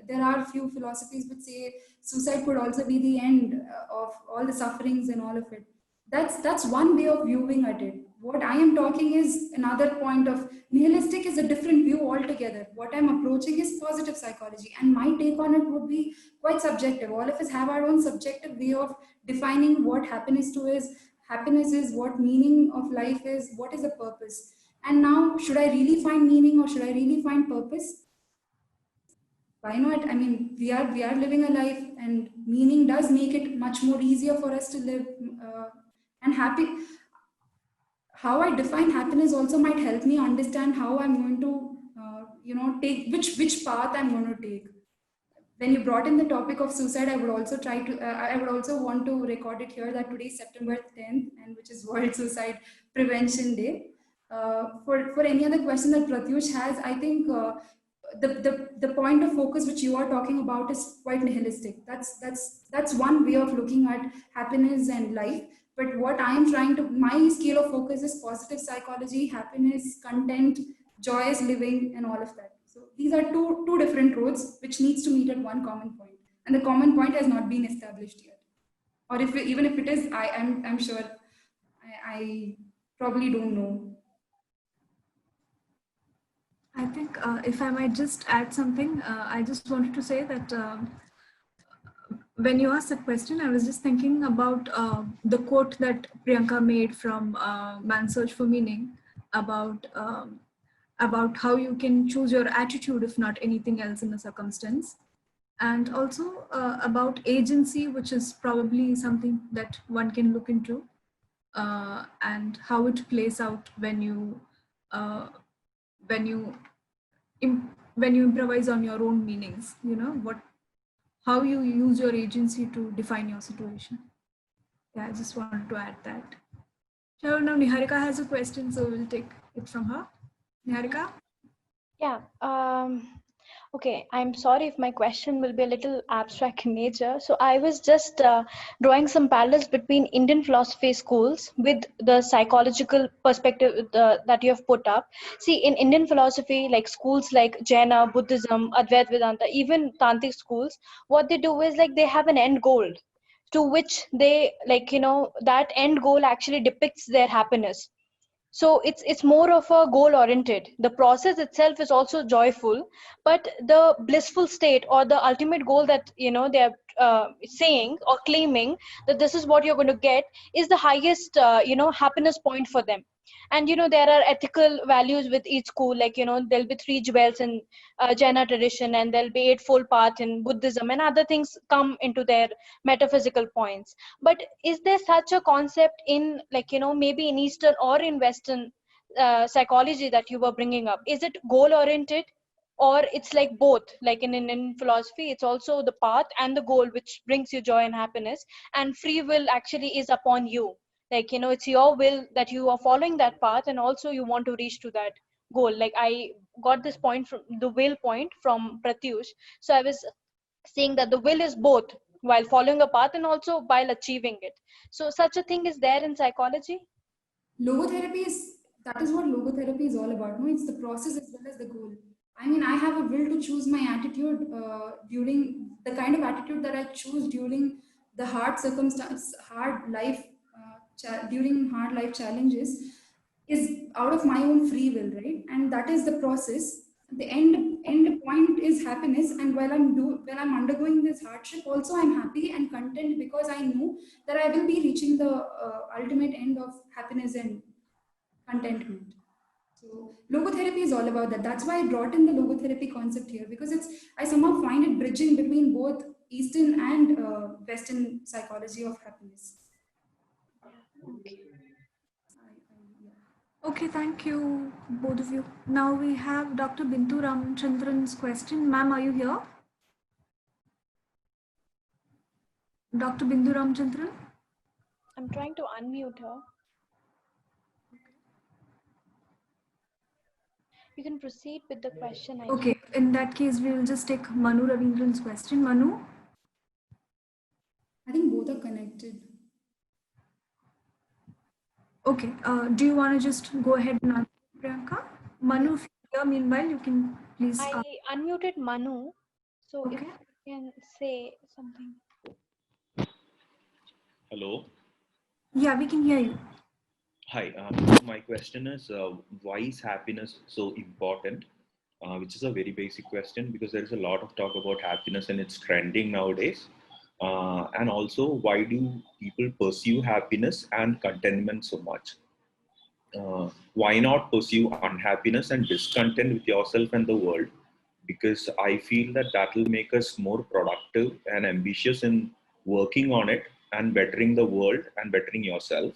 there are few philosophies which say suicide could also be the end of all the sufferings and all of it. That's one way of viewing at it. What I am talking is another point of nihilistic is a different view altogether. What I'm approaching is positive psychology, and my take on it would be quite subjective. All of us have our own subjective way of defining what happiness is, what meaning of life is, what is the purpose. And now, should I really find meaning or should I really find purpose? Why not? I mean, we are living a life, and meaning does make it much more easier for us to live and happy. How I define happiness also might help me understand how I'm going to, take which path I'm going to take. When you brought in the topic of suicide, I would also want to record it here that today is September 10th, and which is World Suicide Prevention Day. For any other question that Pratyush has, I think the point of focus which you are talking about is quite nihilistic. That's one way of looking at happiness and life. But what I am trying to, my scale of focus is positive psychology, happiness, content, joyous living, and all of that. So these are two different roads which needs to meet at one common point, and the common point has not been established yet. Or even if it is, I'm sure I probably don't know. I think if I might just add something, I just wanted to say that when you asked that question, I was just thinking about the quote that Priyanka made from Man's Search for Meaning about how you can choose your attitude, if not anything else in a circumstance. And also about agency, which is probably something that one can look into, and how it plays out when you improvise on your own meanings, how you use your agency to define your situation. Yeah, I just wanted to add that. So now Niharika has a question, so we'll take it from her. Niharika? Yeah. Okay, I'm sorry if my question will be a little abstract in nature. So I was just drawing some parallels between Indian philosophy schools with the psychological perspective that you have put up. See, in Indian philosophy, like schools like Jaina, Buddhism, Advaita Vedanta, even Tantric schools, what they do is like they have an end goal to which they that end goal actually depicts their happiness. So it's more of a goal oriented. The process itself is also joyful, but the blissful state or the ultimate goal that they are saying or claiming that this is what you're going to get is the highest happiness point for them. And there are ethical values with each school, like there'll be three jewels in Jaina tradition, and there'll be eightfold path in Buddhism, and other things come into their metaphysical points. But is there such a concept in maybe in Eastern or in Western psychology that you were bringing up? Is it goal oriented, or it's like both? Like in philosophy, it's also the path and the goal which brings you joy and happiness, and free will actually is upon you. Like it's your will that you are following that path, and also you want to reach to that goal. Like I got this point from the will point from Pratyush. So I was saying that the will is both while following a path and also while achieving it. So such a thing is there in psychology. Logotherapy that is what logotherapy is all about. No, it's the process as well as the goal. I mean, I have a will to choose my attitude during the kind of attitude that I choose during the hard circumstance, hard life, during hard life challenges is out of my own free will, right? And that is the process. The end point is happiness, and while I'm undergoing this hardship, also I'm happy and content because I know that I will be reaching the ultimate end of happiness and contentment. So logotherapy is all about that. That's why I brought in the logotherapy concept here, because I somehow find it bridging between both Eastern and Western psychology of happiness. Okay. Okay, thank you, both of you. Now we have Dr. Bintu Ramchandran's question. Ma'am, are you here? Dr. Bindu Ramchandran? I'm trying to unmute her. You can proceed with the question. Okay, in that case, we will just take Manu Ravindran's question. Manu? I think both are connected. Okay, do you want to just go ahead and answer, Priyanka? Manu, if here. Meanwhile, you can please. I unmuted Manu, so if Okay. you can say something. Hello. Yeah, we can hear you. Hi. My question is, why is happiness so important? Which is a very basic question because there is a lot of talk about happiness and it's trending nowadays. And also, why do people pursue happiness and contentment so much? Why not pursue unhappiness and discontent with yourself and the world? Because I feel that that will make us more productive and ambitious in working on it and bettering the world and bettering yourself.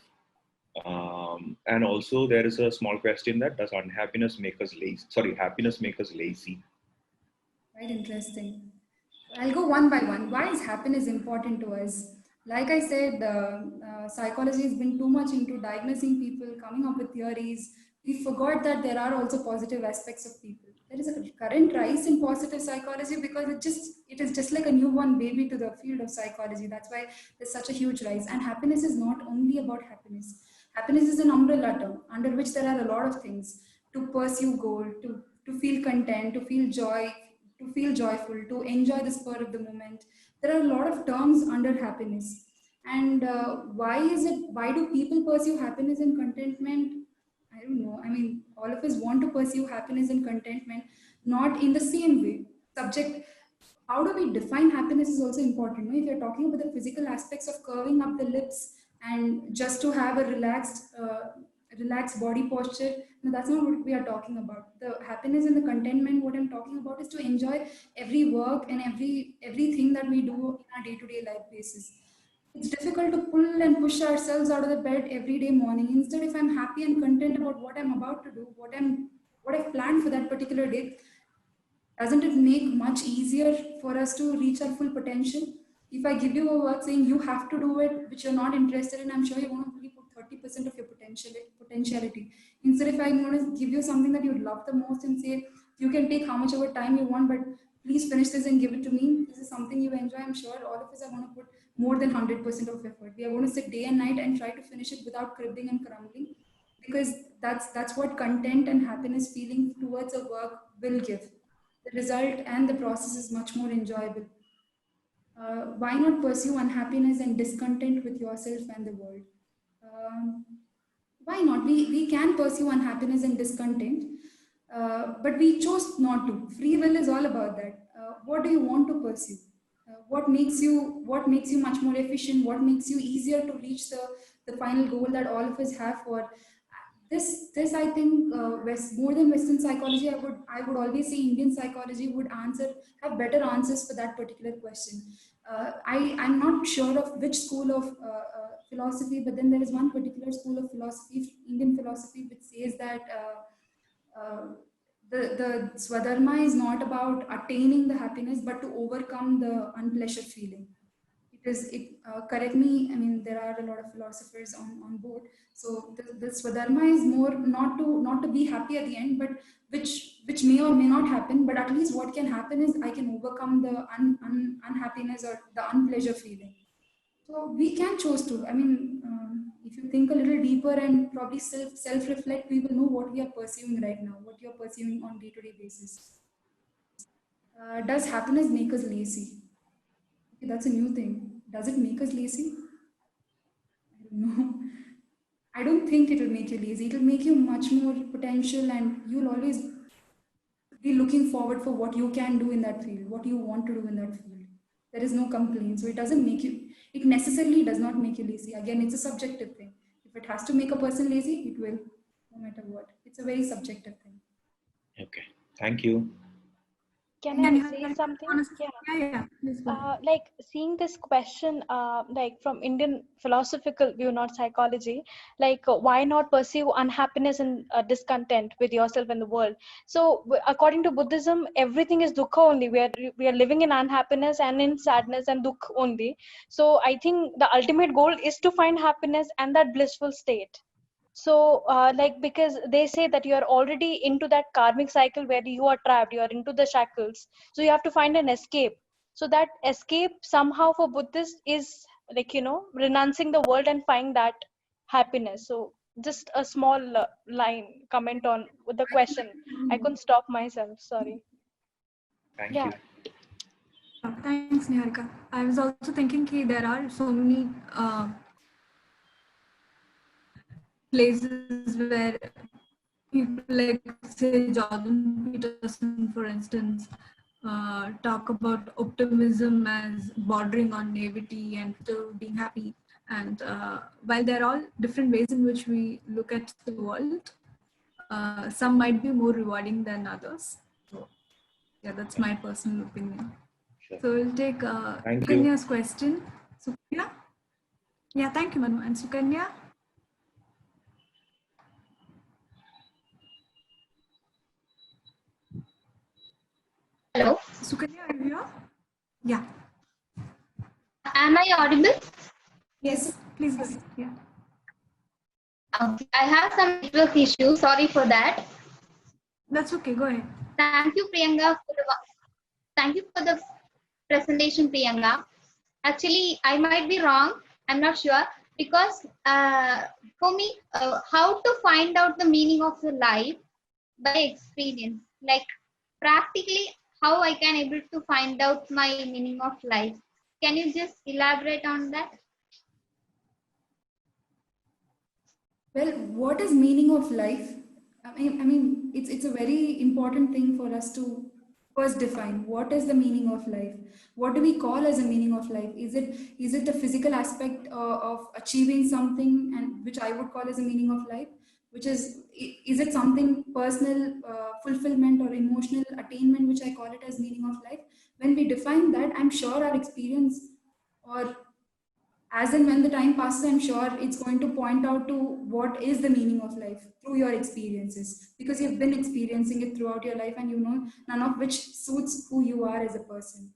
And also there is a small question that does unhappiness make us lazy? Sorry, happiness make us lazy? Quite interesting. I'll go one by one. Why is happiness important to us? Like I said, psychology has been too much into diagnosing people, coming up with theories. We forgot that there are also positive aspects of people. There is a current rise in positive psychology because it is just like a newborn baby to the field of psychology. That's why there's such a huge rise. And happiness is not only about happiness. Happiness is an umbrella term under which there are a lot of things to pursue goal, to feel content, to feel joy, to feel joyful, to enjoy the spur of the moment. There are a lot of terms under happiness. And why do people pursue happiness and contentment? I don't know. I mean, all of us want to pursue happiness and contentment, not in the same way. Subject, how do we define happiness is also important. No? If you're talking about the physical aspects of curving up the lips and just to have a relaxed body posture, no, that's not what we are talking about. The happiness and the contentment, what I'm talking about is to enjoy every work and everything that we do in our day-to-day life basis. It's difficult to pull and push ourselves out of the bed every day morning. Instead, if I'm happy and content about what I'm about to do, what I've planned for that particular day, doesn't it make much easier for us to reach our full potential? If I give you a work saying you have to do it, which you're not interested in, I'm sure you want to only put 30% of your potentiality. Instead, if I want to give you something that you love the most and say, you can take how much of a time you want, but please finish this and give it to me. This is something you enjoy. I'm sure all of us are going to put more than 100% of effort. We are going to sit day and night and try to finish it without cribbing and crumbling, because that's what content and happiness feeling towards a work will give. The result and the process is much more enjoyable. Why not pursue unhappiness and discontent with yourself and the world? Um, why not? We can pursue unhappiness and discontent, but we chose not to. Free will is all about that. What do you want to pursue? What makes you much more efficient? What makes you easier to reach the final goal that all of us have for this I think more than Western psychology, I would always say Indian psychology would have better answers for that particular question. I'm not sure of which school of philosophy, but then there is one particular school of philosophy, Indian philosophy, which says that the Swadharma is not about attaining the happiness, but to overcome the unpleasure feeling. Correct me, I mean, there are a lot of philosophers on board. So the Swadharma is more not to be happy at the end, but which may or may not happen, but at least what can happen is I can overcome the unhappiness or the unpleasure feeling. So we can choose to. I mean, if you think a little deeper and probably self reflect, we will know what we are pursuing right now, what you are pursuing on day-to-day basis. Does happiness make us lazy? Okay, that's a new thing. Does it make us lazy? I don't know. I don't think it will make you lazy. It will make you much more potential, and you'll always be looking forward for what you can do in that field, what you want to do in that field. There is no complaint. So it necessarily does not make you lazy. Again, it's a subjective thing. If it has to make a person lazy, it will, no matter what. It's a very subjective thing. Okay, thank you. Can I say something? Yeah. Please go ahead. Like seeing this question, like from Indian philosophical view, not psychology, like why not pursue unhappiness and discontent with yourself and the world? So according to Buddhism, everything is dukkha only. We are living in unhappiness and in sadness and dukkha only. So I think the ultimate goal is to find happiness and that blissful state. So like, because they say that you are already into that karmic cycle where you are trapped, you are into the shackles, so you have to find an escape. So that escape somehow for Buddhists is like, renouncing the world and finding that happiness. So just a small line comment on with the question. I couldn't stop myself. Sorry. Thank Yeah. you. Thanks, Niharika. I was also thinking that there are so many places where people like, say, Jordan Peterson, for instance, talk about optimism as bordering on naivety and still being happy. And while there are all different ways in which we look at the world, some might be more rewarding than others. So, yeah, that's my personal opinion. Sure. So we'll take Thank you. Sukanya's question. Sukanya? Yeah, thank you, Manu. And Sukanya? Hello, Sukanya, are you here? Yeah. am I audible? Yes, please go ahead. Yeah. I have some network issues. Sorry for that. That's okay. Go ahead. Thank you, Priyanka. Thank you for the presentation, Priyanka. Actually, I might be wrong. I'm not sure because for me, how to find out the meaning of the life by experience, like practically how I can able to find out my meaning of life. Can you just elaborate on that? Well, what is meaning of life? I mean, it's a very important thing for us to first define what is the meaning of life. What do we call as a meaning of life? Is it the physical aspect of achieving something, and which I would call as a meaning of life? Which is it something personal fulfillment or emotional attainment, which I call it as meaning of life? When we define that, I'm sure our experience, or as and when the time passes, I'm sure it's going to point out to what is the meaning of life through your experiences, because you've been experiencing it throughout your life and you know none of which suits who you are as a person.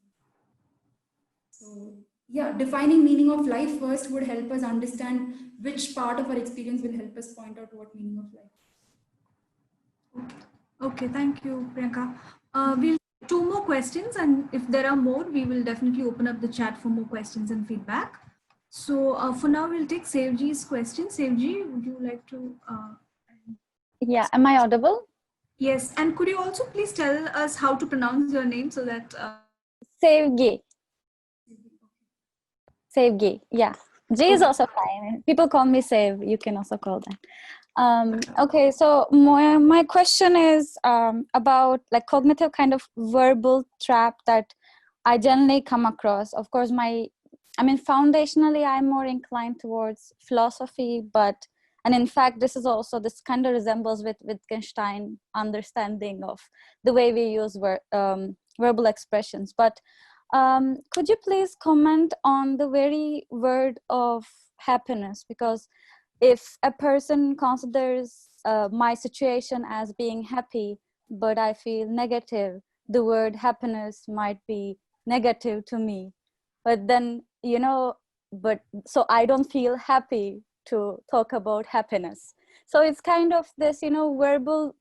So yeah, defining meaning of life first would help us understand which part of our experience will help us point out what meaning of life. Okay, thank you, Priyanka. We'll take 2 more questions, and if there are more, we will definitely open up the chat for more questions and feedback. So for now, we'll take Sevji's question. Sevji, would you like to? Yeah, am I audible? Yes, and could you also please tell us how to pronounce your name so that? Sevgi. Sevgi, yeah. J is also fine. People call me Sev. You can also call that. Okay, so my question is about like cognitive kind of verbal trap that I generally come across. Of course, foundationally, I'm more inclined towards philosophy, and in fact, this kind of resembles with Wittgenstein understanding of the way we use verbal expressions. But could you please comment on the very word of happiness? Because if a person considers my situation as being happy, but I feel negative, the word happiness might be negative to me. But then, so I don't feel happy to talk about happiness. So it's kind of this, verbal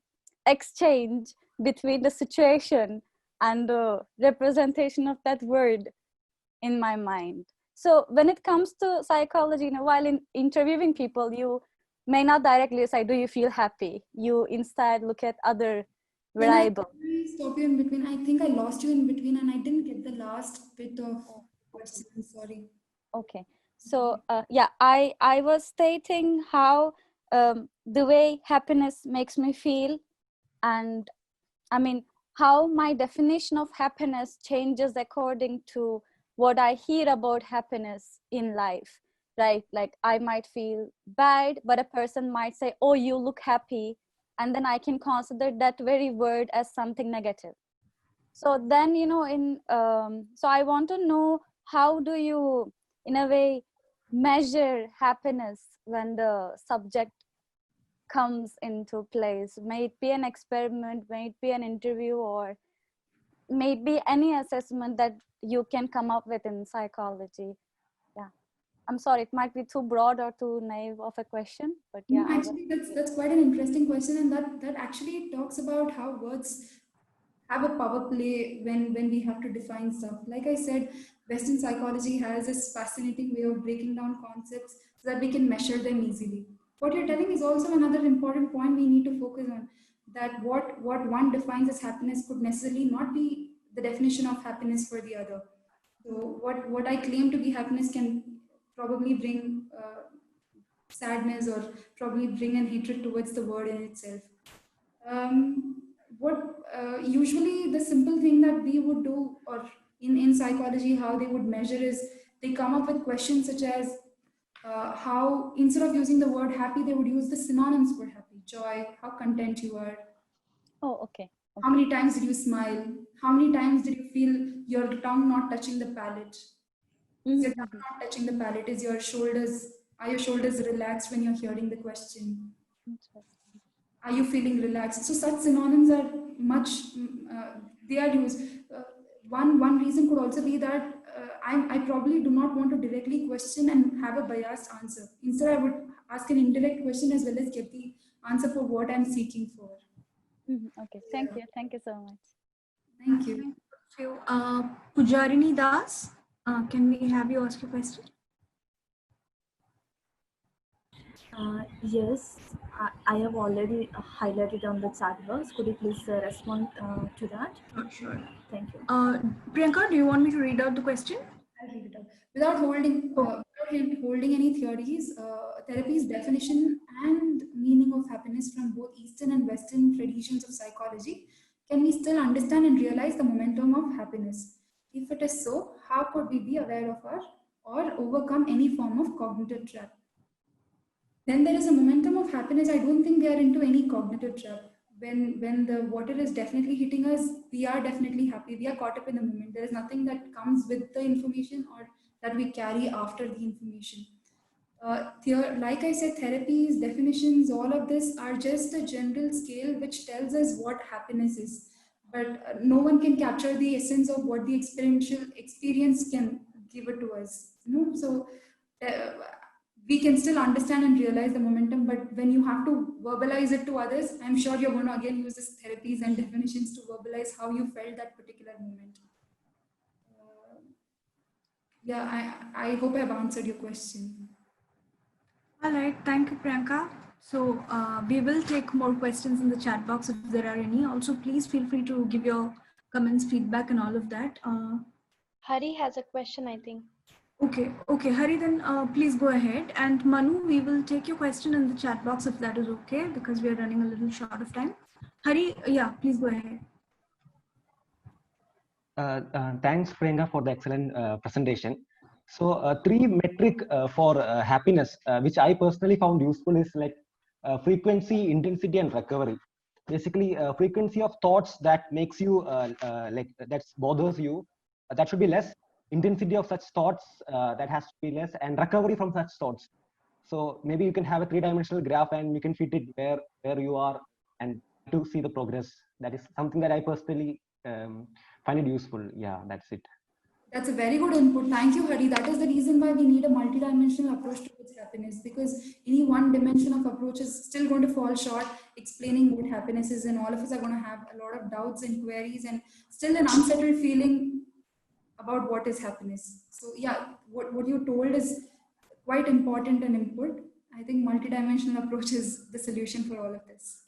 exchange between the situation and the representation of that word in my mind. So when it comes to psychology, while interviewing people, you may not directly say, do you feel happy? You instead look at other variables. Can I stop you in between? I think I lost you in between and I didn't get the last bit of question. Sorry. Okay. So I was stating how the way happiness makes me feel, and how my definition of happiness changes according to what I hear about happiness in life, right? Like I might feel bad, but a person might say, oh, you look happy. And then I can consider that very word as something negative. So then, so I want to know, how do you, in a way, measure happiness when the subject comes into place? May it be an experiment, may it be an interview, or maybe any assessment that you can come up with in psychology. Yeah, I'm sorry, it might be too broad or too naive of a question, but yeah. No, actually, that's quite an interesting question, and that actually talks about how words have a power play when we have to define stuff. Like I said, Western psychology has this fascinating way of breaking down concepts so that we can measure them easily. What you're telling is also another important point we need to focus on, that what one defines as happiness could necessarily not be the definition of happiness for the other. So what I claim to be happiness can probably bring sadness, or probably bring an hatred towards the word in itself. What usually the simple thing that we would do, or in psychology, how they would measure is they come up with questions such as how instead of using the word happy, they would use the synonyms for happy: joy, how content you are, Oh, okay. how many times did you smile, how many times did you feel your tongue not touching the palate. Is your tongue not touching the palate? Are your shoulders relaxed when you're hearing the question? Are you feeling relaxed? So such synonyms are much, they are used. One reason could also be that I probably do not want to directly question and have a biased answer. Instead, I would ask an indirect question as well as get the answer for what I'm seeking for. Okay, thank you. Thank you so much. Thank you. Pujarini Das, can we have you ask your question? Yes, I have already highlighted on the chat box. Could you please respond to that? Sure. Thank you. Priyanka, do you want me to read out the question? I'll read it out. Without holding any theories, therapy's definition and meaning of happiness from both Eastern and Western traditions of psychology, can we still understand and realize the momentum of happiness? If it is so, how could we be aware of or overcome any form of cognitive trap? Then there is a momentum of happiness. I don't think we are into any cognitive trap. When the water is definitely hitting us, we are definitely happy. We are caught up in the moment. There is nothing that comes with the information or that we carry after the information. Like I said, therapies, definitions, all of this are just a general scale which tells us what happiness is. But no one can capture the essence of what the experiential experience can give it to us. So we can still understand and realize the momentum, but when you have to verbalize it to others, I'm sure you're going to again use this therapies and definitions to verbalize how you felt that particular moment. I hope I've answered your question. All right, thank you, Priyanka. So we will take more questions in the chat box if there are any. Also, please feel free to give your comments, feedback, and all of that. Hari has a question, I think. Okay, Hari, then please go ahead. And Manu, we will take your question in the chat box if that is okay, because we are running a little short of time. Hari, yeah, please go ahead. Thanks, Priyanka, for the excellent presentation. So, three metric for happiness, which I personally found useful, is like frequency, intensity, and recovery. Basically, frequency of thoughts that makes you like that bothers you, that should be less. Intensity of such thoughts that has to be less, and recovery from such thoughts. So maybe you can have a three-dimensional graph and you can fit it where you are and to see the progress. That is something that I personally find it useful. Yeah, that's it. That's a very good input. Thank you, Hari. That is the reason why we need a multidimensional approach towards happiness, because any one dimension of approach is still going to fall short explaining what happiness is, and all of us are going to have a lot of doubts and queries and still an unsettled feeling about what is happiness. So yeah, what you told is quite important and input. I think multidimensional approach is the solution for all of this.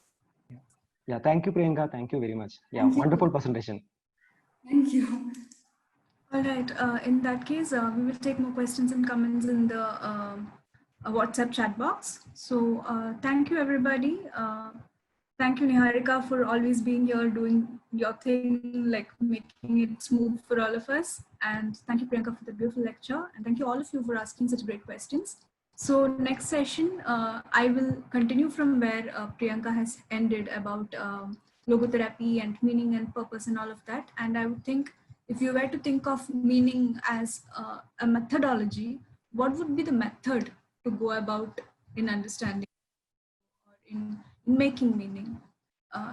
Yeah, thank you, Priyanka. Thank you very much. Yeah, wonderful presentation. Thank you. All right, in that case, we will take more questions and comments in the WhatsApp chat box. So thank you, everybody. Thank you, Niharika, for always being here, doing your thing, like making it smooth for all of us. And thank you, Priyanka, for the beautiful lecture. And thank you all of you for asking such great questions. So next session, I will continue from where Priyanka has ended about logotherapy and meaning and purpose and all of that. And I would think, if you were to think of meaning as a methodology, what would be the method to go about in understanding or in making meaning?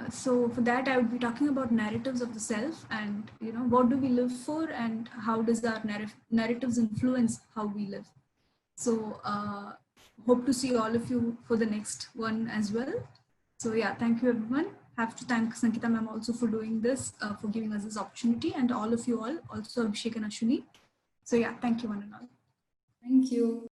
So for that, I would be talking about narratives of the self, and what do we live for, and how does our narratives influence how we live. So hope to see all of you for the next one as well. So yeah, thank you, everyone. Have to thank Sankita ma'am also for doing this, for giving us this opportunity, and all of you all, also Abhishek and Ashwini. So yeah, thank you one and all. Thank you.